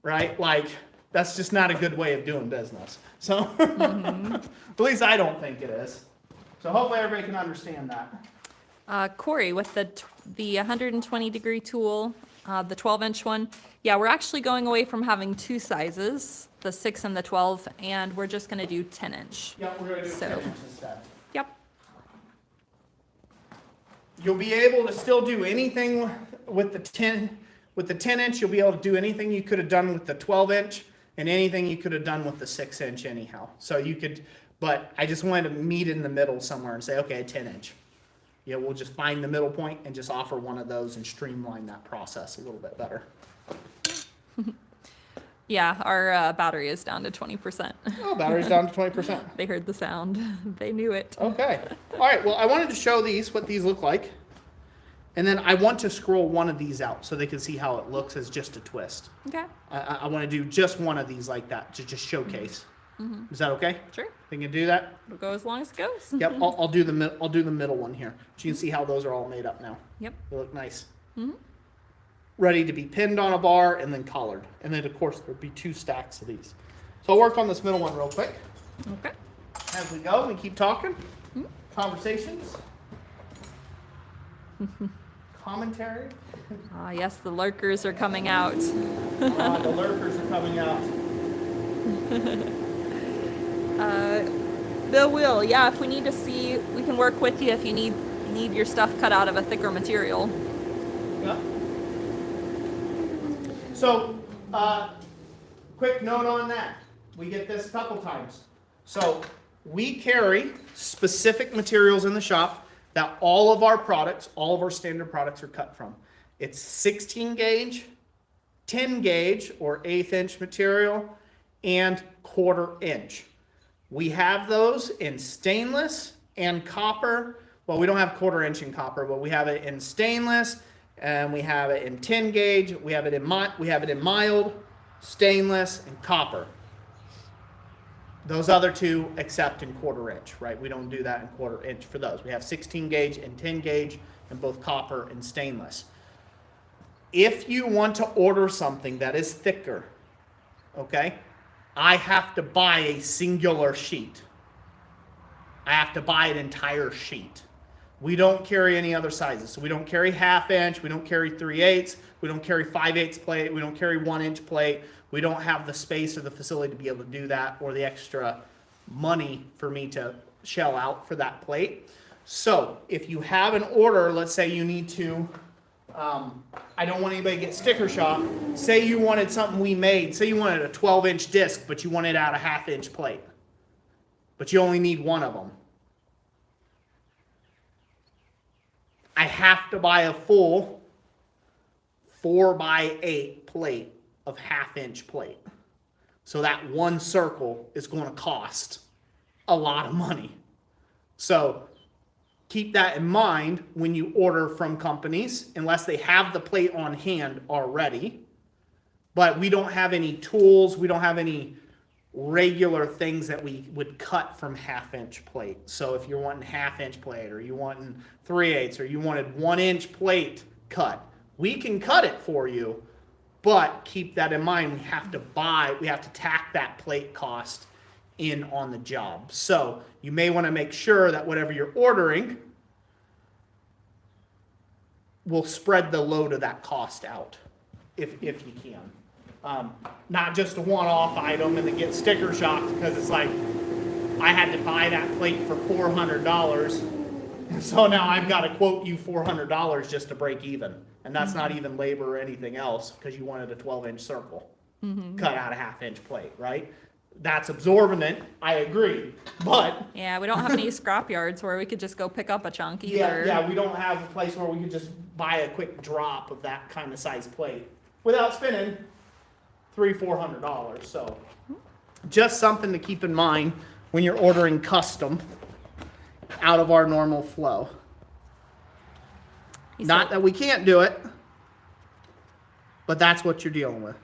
Right? Like, that's just not a good way of doing business. So, at least I don't think it is. So hopefully everybody can understand that. Corey, with the 120 degree tool, the 12-inch one, yeah, we're actually going away from having two sizes, the 6 and the 12, and we're just going to do 10-inch. Yep, we're going to do 10 inch instead. Yep. You'll be able to still do anything with the 10-inch. You'll be able to do anything you could have done with the 12-inch and anything you could have done with the 6-inch anyhow. So you could, but I just wanted to meet in the middle somewhere and say, okay, 10-inch. Yeah, we'll just find the middle point and just offer one of those and streamline that process a little bit better. Yeah, our battery is down to 20%. Oh, battery's down to 20%. They heard the sound. They knew it. Okay. All right. Well, I wanted to show what these look like. And then I want to scroll one of these out so they can see how it looks as just a twist. Okay. I want to do just one of these like that to just showcase. Is that okay? Sure. Think you can do that? It'll go as long as it goes. Yep. I'll do the middle one here. So you can see how those are all made up now. Yep. They look nice. Ready to be pinned on a bar and then collared. And then of course there'll be 2 stacks of these. So I'll work on this middle one real quick. Okay. As we go, we keep talking. Conversations. Commentary. Yes, the lurkers are coming out. The lurkers are coming out. Bill will, yeah, if we need to see, we can work with you if you need your stuff cut out of a thicker material. Yeah. So, quick note on that. We get this a couple times. So, we carry specific materials in the shop that all of our products, all of our standard products are cut from. It's 16 gauge, 10 gauge or 1/8 inch material, and 1/4 inch. We have those in stainless and copper. Well, we don't have 1/4 inch in copper, but we have it in stainless, and we have it in 10 gauge. We have it in mild, stainless, and copper. Those other two, except in 1/4 inch, right? We don't do that in 1/4 inch for those. We have 16 gauge and 10 gauge in both copper and stainless. If you want to order something that is thicker, okay, I have to buy a singular sheet. I have to buy an entire sheet. We don't carry any other sizes. So we don't carry 1/2 inch, we don't carry 3/8, we don't carry 5/8 plate, we don't carry 1 inch plate. We don't have the space or the facility to be able to do that or the extra money for me to shell out for that plate. So if you have an order, let's say you need to, I don't want anybody to get sticker shock. Say you wanted something we made, say you wanted a 12-inch disc, but you wanted out a 1/2 inch plate. But you only need one of them. I have to buy a full 4x8 plate of 1/2 inch plate. So that one circle is going to cost a lot of money. So keep that in mind when you order from companies, unless they have the plate on hand already. But we don't have any tools, we don't have any regular things that we would cut from 1/2 inch plate. So if you're wanting 1/2 inch plate, or you wanting 3/8, or you wanted 1 inch plate cut, we can cut it for you. But keep that in mind, we have to tack that plate cost in on the job. So you may want to make sure that whatever you're ordering will spread the load of that cost out, if you can. Not just a one-off item and then get sticker shocked because it's like, I had to buy that plate for $400, and so now I've got to quote you $400 just to break even. And that's not even labor or anything else because you wanted a 12-inch circle cut out a 1/2 inch plate, right? That's absorbent, I agree, but... Yeah, we don't have any scrap yards where we could just go pick up a chunk either. Yeah, we don't have a place where we could just buy a quick drop of that kind of size plate without spending $300-400. So just something to keep in mind when you're ordering custom out of our normal flow. Not that we can't do it, but that's what you're dealing with.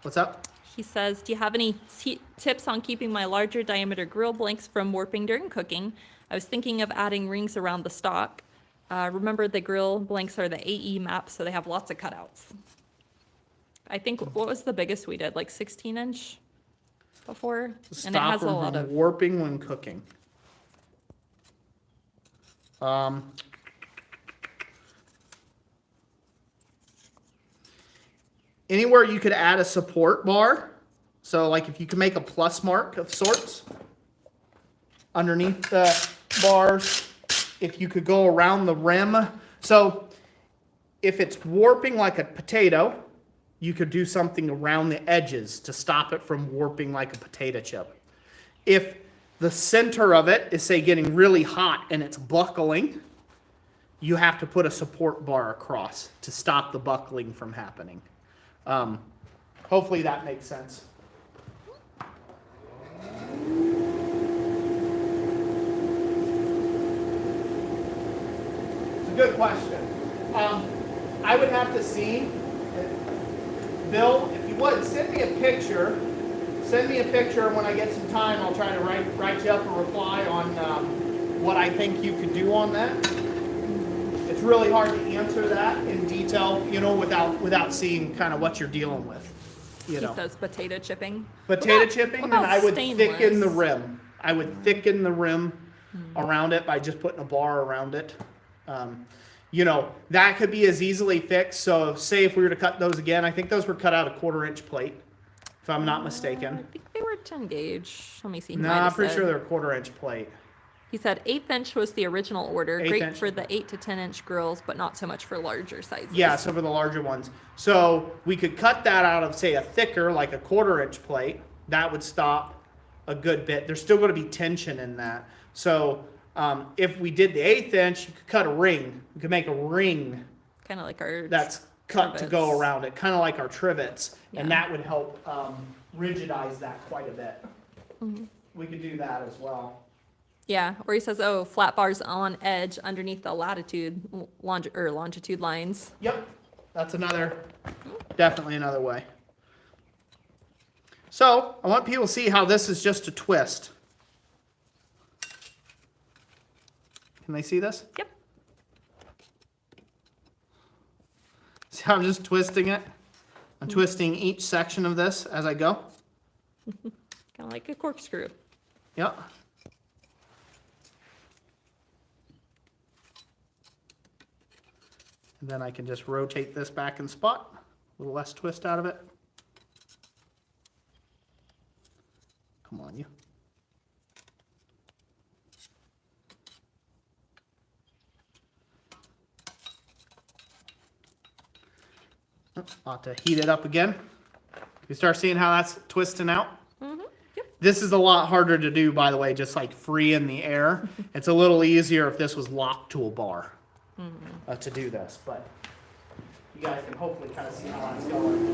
What's up? He says, do you have any tips on keeping my larger diameter grill blanks from warping during cooking? I was thinking of adding rings around the stock. Remember the grill blanks are the AE maps, so they have lots of cutouts. I think, what was the biggest we did? Like 16-inch before? And it has a lot of warping when cooking. Anywhere you could add a support bar. So like if you can make a plus mark of sorts underneath the bars, if you could go around the rim. So if it's warping like a potato, you could do something around the edges to stop it from warping like a potato chip. If the center of it is, say, getting really hot and it's buckling, you have to put a support bar across to stop the buckling from happening. Hopefully that makes sense. It's a good question. I would have to see, Bill, if you would, send me a picture. Send me a picture, and when I get some time, I'll try to write you up a reply on what I think you could do on that. It's really hard to answer that in detail, you know, without seeing kind of what you're dealing with. You know. He says potato chipping. Potato chipping, and I would thicken the rim. I would thicken the rim around it by just putting a bar around it. You know, that could be as easily fixed. So say if we were to cut those again, I think those were cut out a 1/4-inch plate, if I'm not mistaken. I think they were 10 gauge. Let me see. No, I'm pretty sure they're a 1/4-inch plate. He said 1/8 inch was the original order. Great 1/8 for the 8 to 10 inch grills, but not so much for larger sizes. Yeah, so for the larger ones. So we could cut that out of, say, a thicker, like a 1/4-inch plate. That would stop a good bit. There's still going to be tension in that. So if we did the 1/8 inch, you could cut a ring. You could make a ring kind of like our that's cut trivets to go around it, kind of like our trivets. Yeah. And that would help rigidize that quite a bit. Mm-hmm. We could do that as well. Yeah, or he says, oh, flat bars on edge underneath the longitude lines. Yep, that's definitely another way. So I want people to see how this is just a twist. Can they see this? Yep. See how I'm just twisting it? I'm twisting each section of this as I go. Kind of like a corkscrew. Yep. And then I can just rotate this back in spot. A little less twist out of it. Come on, you. I'll have to heat it up again. You start seeing how that's twisting out? Mm-hmm. Yep. This is a lot harder to do, by the way, just like free in the air. It's a little easier if this was locked to a bar to do this, but you guys can hopefully kind of see how that's going.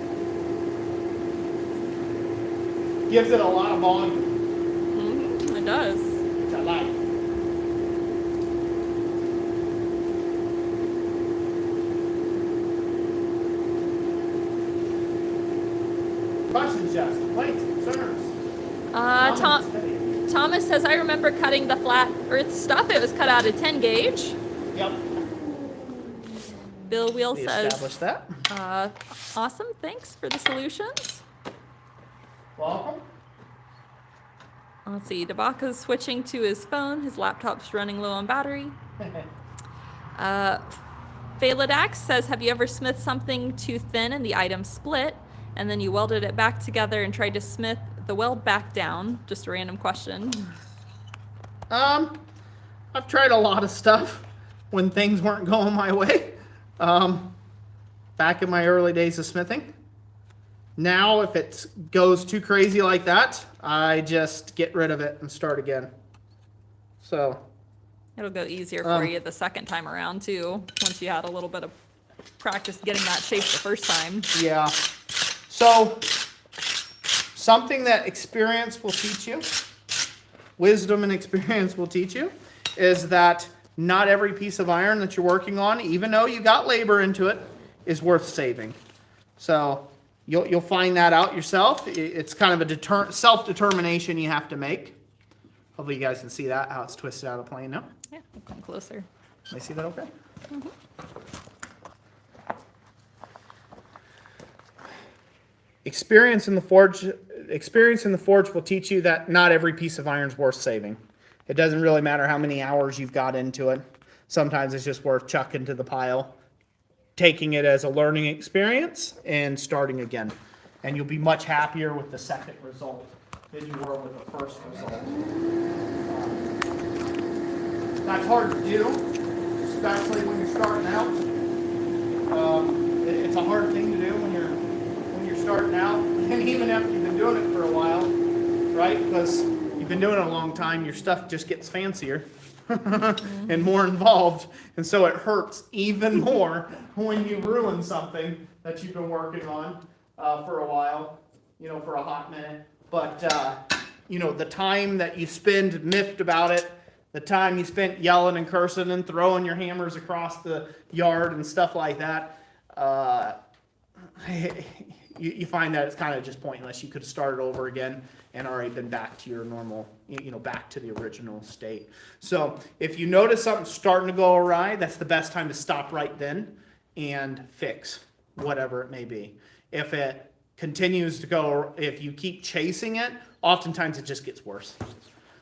Gives it a lot of volume. Mm-hmm. It does. Which I like. Questions, Jess? Complaints, concerns? Thomas says, I remember cutting the flat earth stuff. It was cut out of 10 gauge. Yep. Bill Wheel We says, established that. awesome, thanks for the solutions. Welcome. Let's see, Dabaka's switching to his phone. His laptop's running low on battery. Phaladax says, have you ever smithed something too thin and the item split, and then you welded it back together and tried to smith the weld back down? Just a random question. I've tried a lot of stuff when things weren't going my way. Back in my early days of smithing. Now, if it goes too crazy like that, I just get rid of it and start again. So It'll go easier for you the second time around too, once you had a little bit of practice getting that shape the first time. Yeah. So something that experience will teach you, wisdom and experience will teach you, is that not every piece of iron that you're working on, even though you got labor into it, is worth saving. So you'll find that out yourself. It's kind of a self-determination you have to make. Hopefully you guys can see that, how it's twisted out of plane now. Yeah, we'll come closer. Can I see that okay? Experience in the forge will teach you that not every piece of iron is worth saving. It doesn't really matter how many hours you've got into it. Sometimes it's just worth chucking to the pile, taking it as a learning experience, and starting again. And you'll be much happier with the second result than you were with the first result. That's hard to do, especially when you're starting out. It's a hard thing to do when you're starting out, and even after you've been doing it for a while, right? Because you've been doing it a long time, your stuff just gets fancier and more involved, and so it hurts even more when you ruin something that you've been working on for a while, for a hot minute. But the time that you spend miffed about it, the time you spent yelling and cursing and throwing your hammers across the yard and stuff like that, you find that it's kind of just pointless. You could have started over again and already been back to your normal, back to the original state. So if you notice something starting to go awry, that's the best time to stop right then and fix whatever it may be. If it continues to go, if you keep chasing it, oftentimes it just gets worse.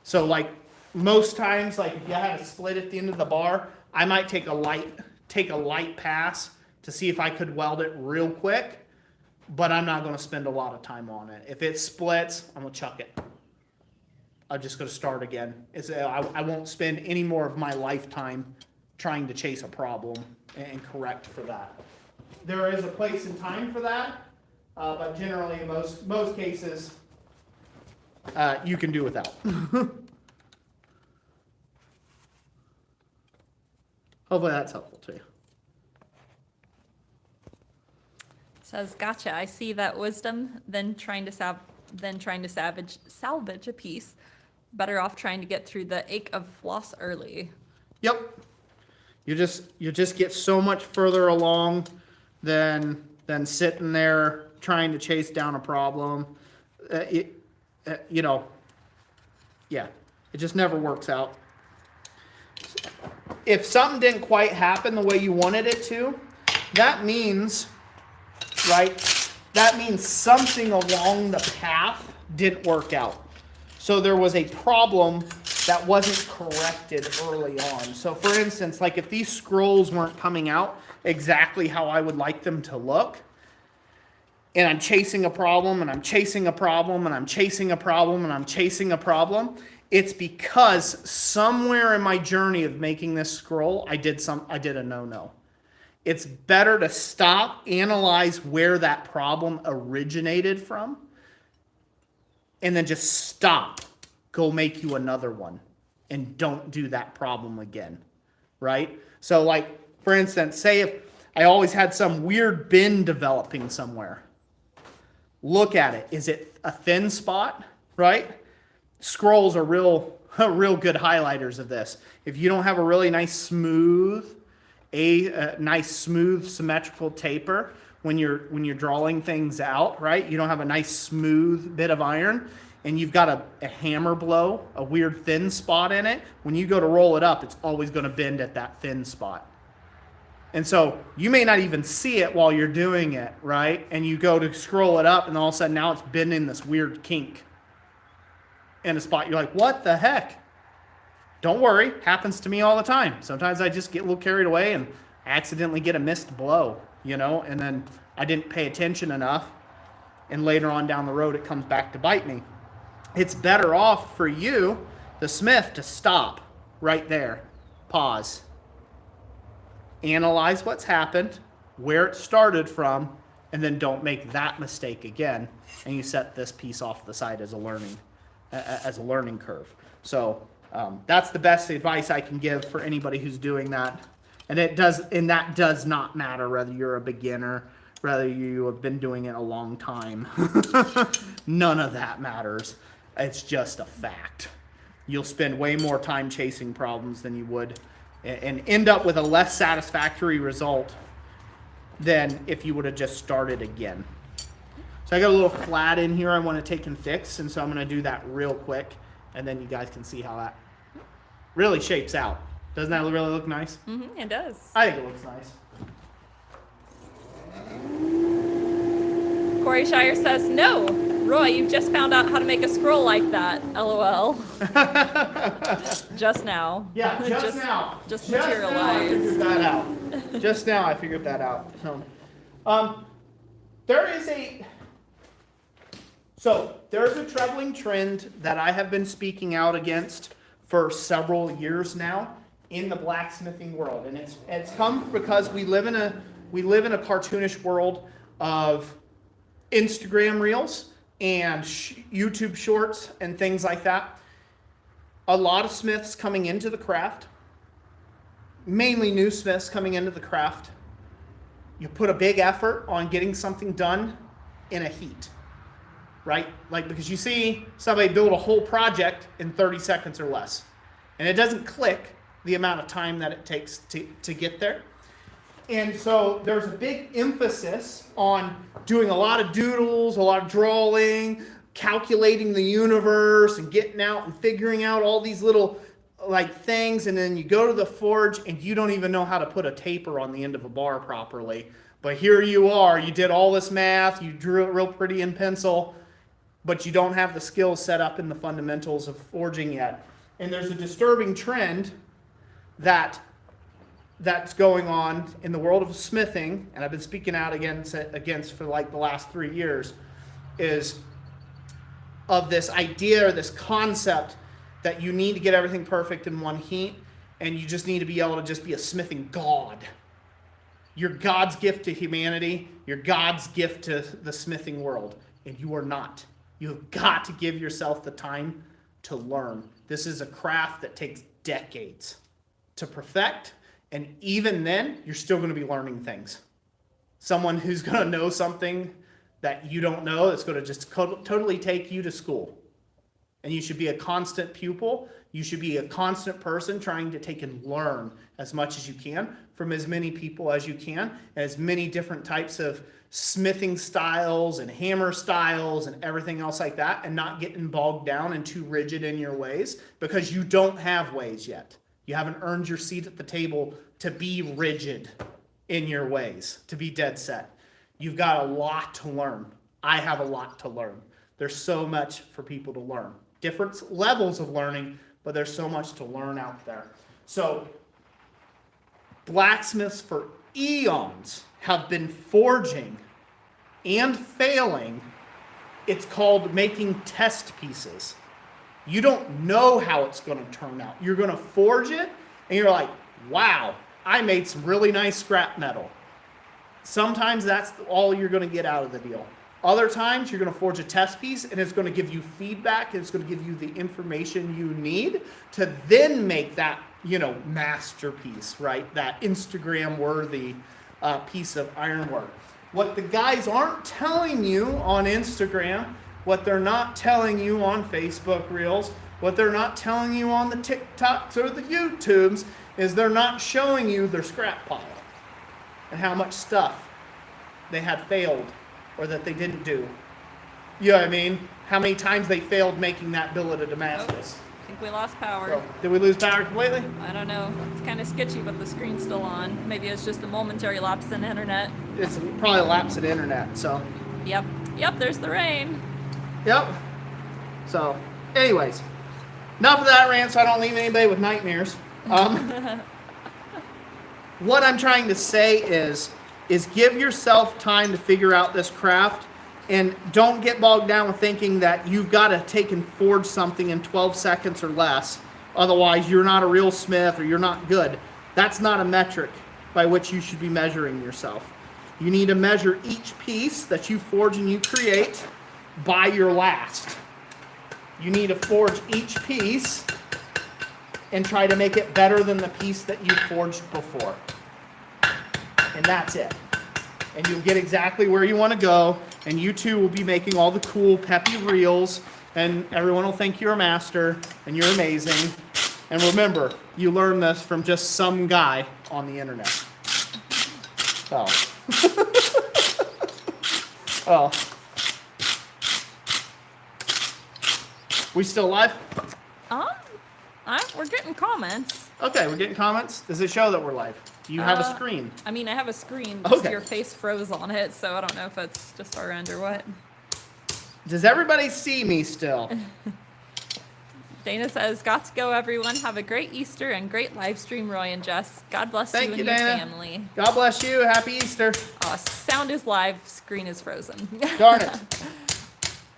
So like most times, like if you had a split at the end of the bar, I might take a light pass to see if I could weld it real quick, but I'm not going to spend a lot of time on it. If it splits, I'm going to chuck it. I'm just going to start again. I won't spend any more of my lifetime trying to chase a problem and correct for that. There is a place and time for that, but generally in most cases, you can do without. Hopefully that's helpful to you. Says, gotcha. I see that wisdom. Then trying to salvage a piece. Better off trying to get through the ache of floss early. Yep. You just get so much further along than sitting there trying to chase down a problem. Yeah, it just never works out. If something didn't quite happen the way you wanted it to, that means something along the path didn't work out. So there was a problem that wasn't corrected early on. So for instance, like if these scrolls weren't coming out exactly how I would like them to look, and I'm chasing a problem, and I'm chasing a problem, and I'm chasing a problem, and I'm chasing a problem, it's because somewhere in my journey of making this scroll, I did a no-no. It's better to stop, analyze where that problem originated from, and then just stop. Go make you another one, and don't do that problem again, right? So like, for instance, say if I always had some weird bin developing somewhere. Look at it. Is it a thin spot, right? Scrolls are real good highlighters of this. If you don't have a really nice smooth symmetrical taper when you're drawing things out, right? You don't have a nice smooth bit of iron, and you've got a hammer blow, a weird thin spot in it. When you go to roll it up, it's always going to bend at that thin spot. And so you may not even see it while you're doing it, right? And you go to scroll it up, and all of a sudden now it's bending this weird kink in a spot. You're like, what the heck? Don't worry, happens to me all the time. Sometimes I just get a little carried away and accidentally get a missed blow, and then I didn't pay attention enough, and later on down the road it comes back to bite me. It's better off for you, the smith, to stop right there, pause, analyze what's happened, where it started from, and then don't make that mistake again, and you set this piece off to the side as a learning curve. So that's the best advice I can give for anybody who's doing that. And that does not matter whether you're a beginner, whether you have been doing it a long time. None of that matters. It's just a fact. You'll spend way more time chasing problems than you would, and end up with a less satisfactory result than if you would have just started again. So I got a little flat in here I want to take and fix, and so I'm going to do that real quick, And then you guys can see how that really shapes out. Doesn't that really look nice? Mm-hmm, it does. I think it looks nice. Corey Shire says, no, Roy, you've just found out how to make a scroll like that. LOL. Just now. Yeah, just now. Just Now I materialized. figured that out. Just now I figured that out. There's a troubling trend that I have been speaking out against for several years now in the blacksmithing world, and it's come because we live in a cartoonish world of Instagram reels and YouTube shorts and things like that. A lot of smiths coming into the craft, mainly new smiths coming into the craft, you put a big effort on getting something done in a heat, right? Like, because you see somebody build a whole project in 30 seconds or less, and it doesn't click the amount of time that it takes to get there. And so there's a big emphasis on doing a lot of doodles, a lot of drawing, calculating the universe and getting out and figuring out all these little like things. And then you go to the forge and you don't even know how to put a taper on the end of a bar properly. But here you are, you did all this math, you drew it real pretty in pencil, but you don't have the skills set up in the fundamentals of forging yet. And there's a disturbing trend that's going on in the world of smithing, and I've been speaking out against for like the last 3 years, is of this idea or this concept that you need to get everything perfect in one heat, and you just need to be able to just be a smithing god. You're God's gift to humanity. You're God's gift to the smithing world, and you are not. You've got to give yourself the time to learn. This is a craft that takes decades to perfect. And even then, you're still going to be learning things. Someone who's going to know something that you don't know, that's going to just totally take you to school. And you should be a constant pupil. You should be a constant person trying to take and learn as much as you can from as many people as you can, as many different types of smithing styles and hammer styles and everything else like that, and not getting bogged down and too rigid in your ways because you don't have ways yet. You haven't earned your seat at the table to be rigid in your ways, to be dead set. You've got a lot to learn. I have a lot to learn. There's so much for people to learn. Different levels of learning, but there's so much to learn out there. So blacksmiths for eons have been forging and failing. It's called making test pieces. You don't know how it's going to turn out. You're going to forge it, and you're like, wow, I made some really nice scrap metal. Sometimes that's all you're going to get out of the deal. Other times, you're going to forge a test piece, and it's going to give you feedback, and it's going to give you the information you need to then make that, masterpiece, right? That Instagram-worthy piece of ironwork. What the guys aren't telling you on Instagram, what they're not telling you on Facebook Reels, what they're not telling you on the TikToks or the YouTubes, is they're not showing you their scrap pile and how much stuff they had failed or that they didn't do. You know what I mean? How many times they failed making that billet of Damascus. I think we lost power. So, did we lose power completely? I don't know. It's kind of sketchy, but the screen's still on. Maybe it's just a momentary lapse in the internet. It's probably a lapse in internet, so. Yep, there's the rain. Yep. So, anyways, enough of that rant so I don't leave anybody with nightmares. What I'm trying to say is give yourself time to figure out this craft, and don't get bogged down with thinking that you've got to take and forge something in 12 seconds or less. Otherwise, you're not a real smith or you're not good. That's not a metric by which you should be measuring yourself. You need to measure each piece that you forge and you create by your last. You need to forge each piece and try to make it better than the piece that you forged before. And that's it. And you'll get exactly where you want to go, and you too will be making all the cool, peppy reels, and everyone will think you're a master, and you're amazing. And remember, you learned this from just some guy on the internet. Oh. Oh. We still live? We're getting comments. Okay, we're getting comments. Does it show that we're live? Do you have a screen? I mean, I have a screen. Just Okay. your face froze on it, so I don't know if it's just our end or what. Does everybody see me still? Dana says, "Got to go, everyone. Have a great Easter and great live stream, Roy and Jess. God bless Thank you you, and your Dana. family." God bless you. Happy Easter. Sound is live. Screen is frozen. Darn it.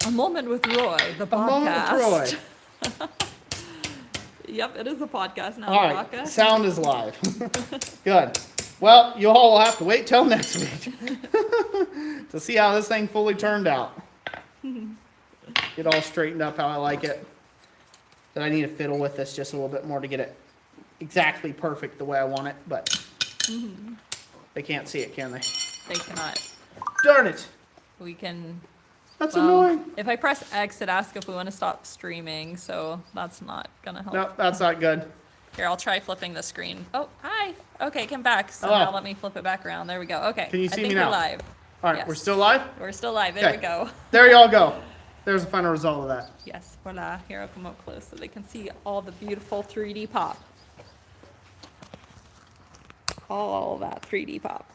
A moment with Roy, the podcast. A moment with Roy. Yep, it is a podcast now. All right, Rebecca. sound is live. Good. Well, you all will have to wait till next week to see how this thing fully turned out. Get all straightened up how I like it. Then I need to fiddle with this just a little bit more to get it exactly perfect the way I want it, but they can't see it, can they? They cannot. Darn it. We can. That's Well, annoying. if I press X, it asks if we want to stop streaming, so that's not gonna help. No, that's not good. Here, I'll try flipping the screen. Oh, hi. Okay, come back. So now let me flip it back around. There we go. Okay. Can you see I think me now? We're live. All right, Yes. we're still live? We're still live. There Okay. we go. There y'all go. There's the final result of that. Yes, voila. Here, I'll come up close so they can see all the beautiful 3D pop. All that 3D pop.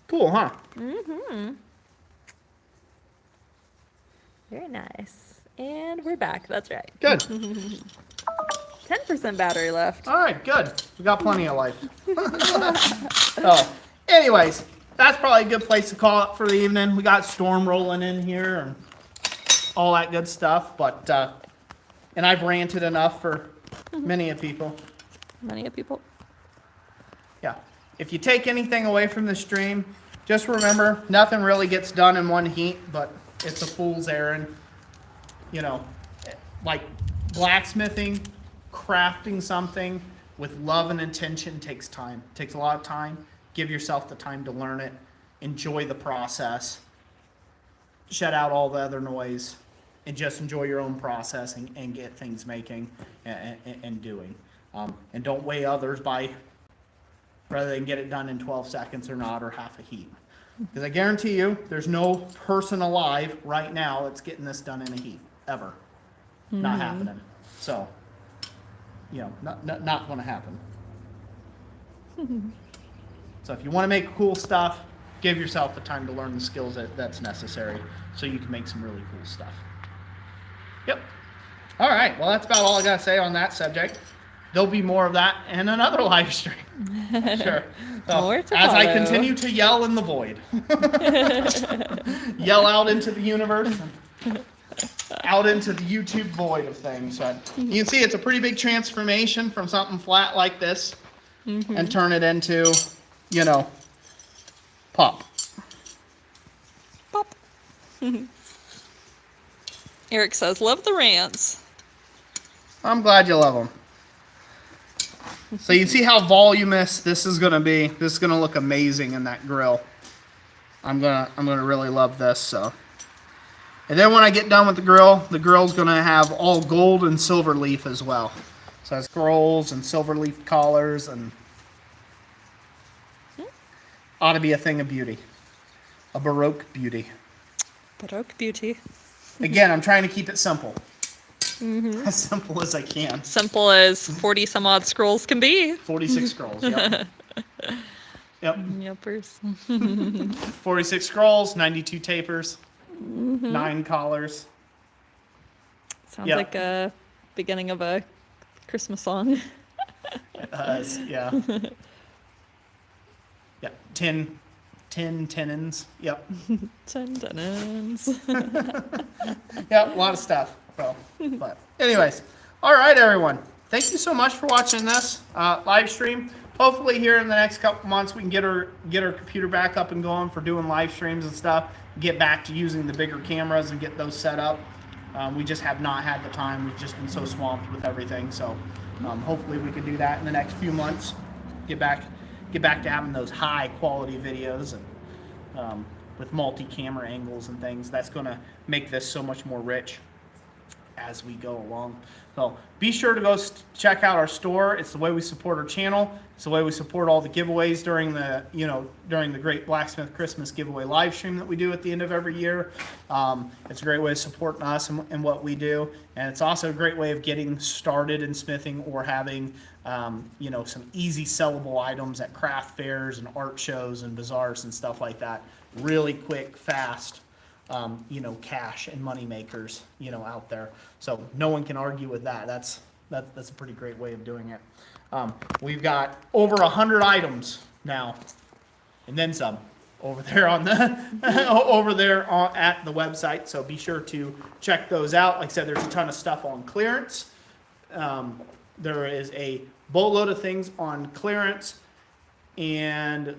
Cool, huh? Very nice. And we're back. That's right. Good. 10% battery left. All right, good. We got plenty of life. So, anyways, that's probably a good place to call it for the evening. We got storm rolling in here and all that good stuff, but and I've ranted enough for many of people. Many of people. Yeah. If you take anything away from the stream, just remember nothing really gets done in one heat, but it's a fool's errand. You know, like blacksmithing, crafting something with love and intention takes time. Takes a lot of time. Give yourself the time to learn it. Enjoy the process. Shut out all the other noise and just enjoy your own process and get things making and doing. And don't weigh others by whether they can get it done in 12 seconds or not, or half a heat. Because I guarantee you, there's no person alive right now that's getting this done in a heat, ever. Not happening. So, you know, not going to happen. So if you want to make cool stuff, give yourself the time to learn the skills that's necessary so you can make some really cool stuff. Yep. All right. Well, that's about all I got to say on that subject. There'll be more of that in another live stream. Sure. So, More to as I follow. continue to yell in the void. Yell out into the universe. And out into the YouTube void of things. So you can see it's a pretty big transformation from something flat like this and turn it into, you know, pop. Pop. Eric says, "Love the rants." I'm glad you love them. So you see how voluminous this is going to be. This is going to look amazing in that grill. I'm gonna really love this. So, and then when I get done with the grill's going to have all gold and silver leaf as well. So it has scrolls and silver leaf collars, and ought to be a thing of beauty, a Baroque beauty. Baroque beauty. Again, I'm trying to keep it simple. As simple as I can. Simple as 40 some odd scrolls can be. 46 scrolls, yep. Yep. Yepers. 46 scrolls, 92 tapers, 9 collars. Sounds Yep. like a beginning of a Christmas song. It does, yeah. Yep, 10 tenons, yep. Tendons. Yep, a lot of stuff. Well, but anyways, all right, everyone. Thank you so much for watching this live stream. Hopefully here in the next couple months we can get our computer back up and going for doing live streams and stuff. Get back to using the bigger cameras and get those set up. We just have not had the time. We've just been so swamped with everything. So hopefully we can do that in the next few months. Get back to having those high quality videos and with multi-camera angles and things. That's going to make this so much more rich. as we go along. So be sure to go check out our store. It's the way we support our channel. It's the way we support all the giveaways during the Great Blacksmith Christmas giveaway live stream that we do at the end of every year. It's a great way of supporting us and what we do, and it's also a great way of getting started in smithing or having some easy sellable items at craft fairs and art shows and bazaars and stuff like that. Really quick, fast. Cash and money makers, out there. So no one can argue with that. That's a pretty great way of doing it. We've got over 100 items now, and then some over there at the website. So be sure to check those out. Like I said, there's a ton of stuff on clearance. There is a boatload of things on clearance, and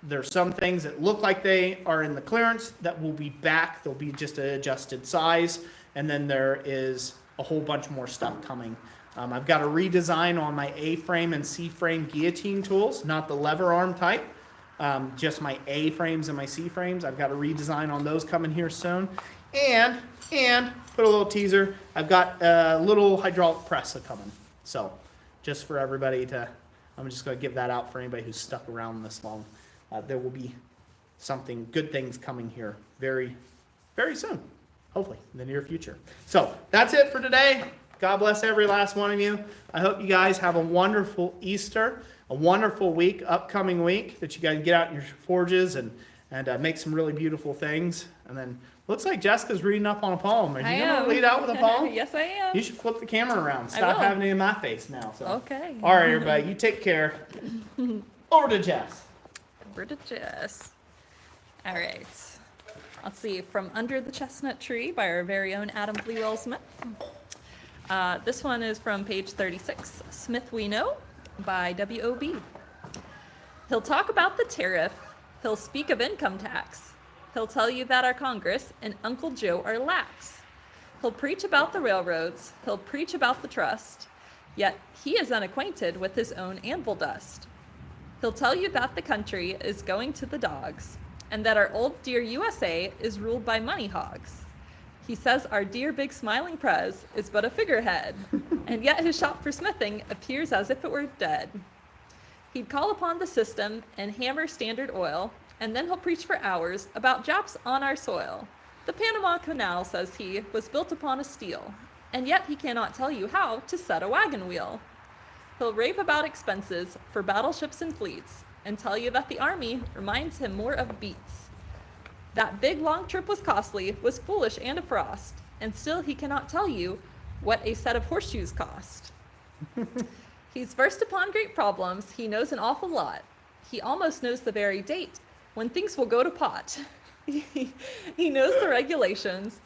there's some things that look like they are in the clearance that will be back. They'll be just an adjusted size. And then there is a whole bunch more stuff coming. I've got a redesign on my A-frame and C-frame guillotine tools, not the lever arm type, just my A-frames and my C-frames. I've got a redesign on those coming here soon. And put a little teaser, I've got a little hydraulic press coming. So just for everybody I'm just going to give that out for anybody who's stuck around this long. There will be good things coming here very, very soon, hopefully in the near future. So that's it for today. God bless every last one of you. I hope you guys have a wonderful Easter, a wonderful week, upcoming week, that you guys get out in your forges and make some really beautiful things. And then looks like Jessica's reading up on a poem. Are you going to lead out with a poem? Yes, I am. You should flip the camera around. Stop having it in my face now. So. Okay. All right, everybody, you take care. Over to Jess. All right. Let's see. From Under the Chestnut Tree by our very own Adam Bleewell Smith. This one is from page 36. Smith We Know by W.O.B. He'll talk about the tariff. He'll speak of income tax. He'll tell you that our Congress and Uncle Joe are lax. He'll preach about the railroads. He'll preach about the trust. Yet he is unacquainted with his own anvil dust. He'll tell you that the country is going to the dogs, and that our old dear USA is ruled by money hogs. He says our dear big smiling prez is but a figurehead, and yet his shop for smithing appears as if it were dead. He'd call upon the system and hammer Standard Oil, and then he'll preach for hours about Japs on our soil. The Panama Canal, says he, was built upon a steel, and yet he cannot tell you how to set a wagon wheel. He'll rave about expenses for battleships and fleets, and tell you that the Army reminds him more of beets. That big long trip was costly, was foolish and a frost, and still he cannot tell you what a set of horseshoes cost. He's versed upon great problems, he knows an awful lot. He almost knows the very date when things will go to pot. He knows the regulations,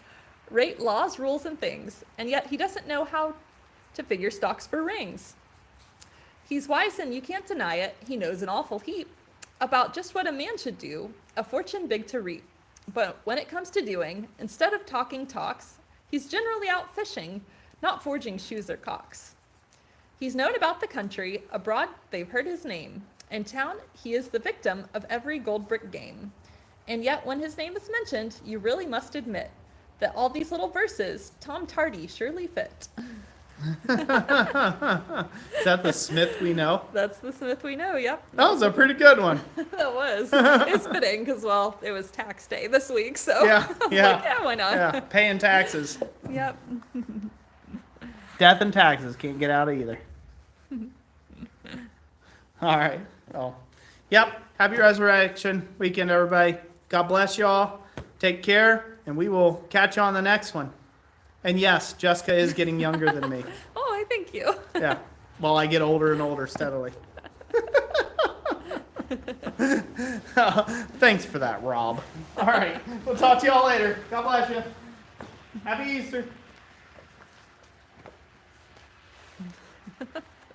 rate laws, rules, and things, and yet he doesn't know how to figure stocks for rings. He's wise and you can't deny it. He knows an awful heap about just what a man should do, a fortune big to reap. But when it comes to doing, instead of talking talks, he's generally out fishing, not forging shoes or cocks. He's known about the country, abroad they've heard his name. In town, he is the victim of every gold brick game. And yet when his name is mentioned, you really must admit that all these little verses, Tom Tardy surely fit. Is that the Smith We Know? That's the Smith We Know, yep. That was a pretty good one. That was. It's fitting because, well, it was tax day this week, so yeah, why not? Yeah, paying taxes. Yep. Death and taxes, can't get out of either. All right. Oh, yep. Happy Resurrection Weekend, everybody. God bless y'all. Take care, and we will catch you on the next one. And yes, Jessica is getting younger than me. Oh, I thank you. Yeah. Well, I get older and older steadily. Thanks for that, Rob. All right. We'll talk to y'all later. God bless you. Happy Easter.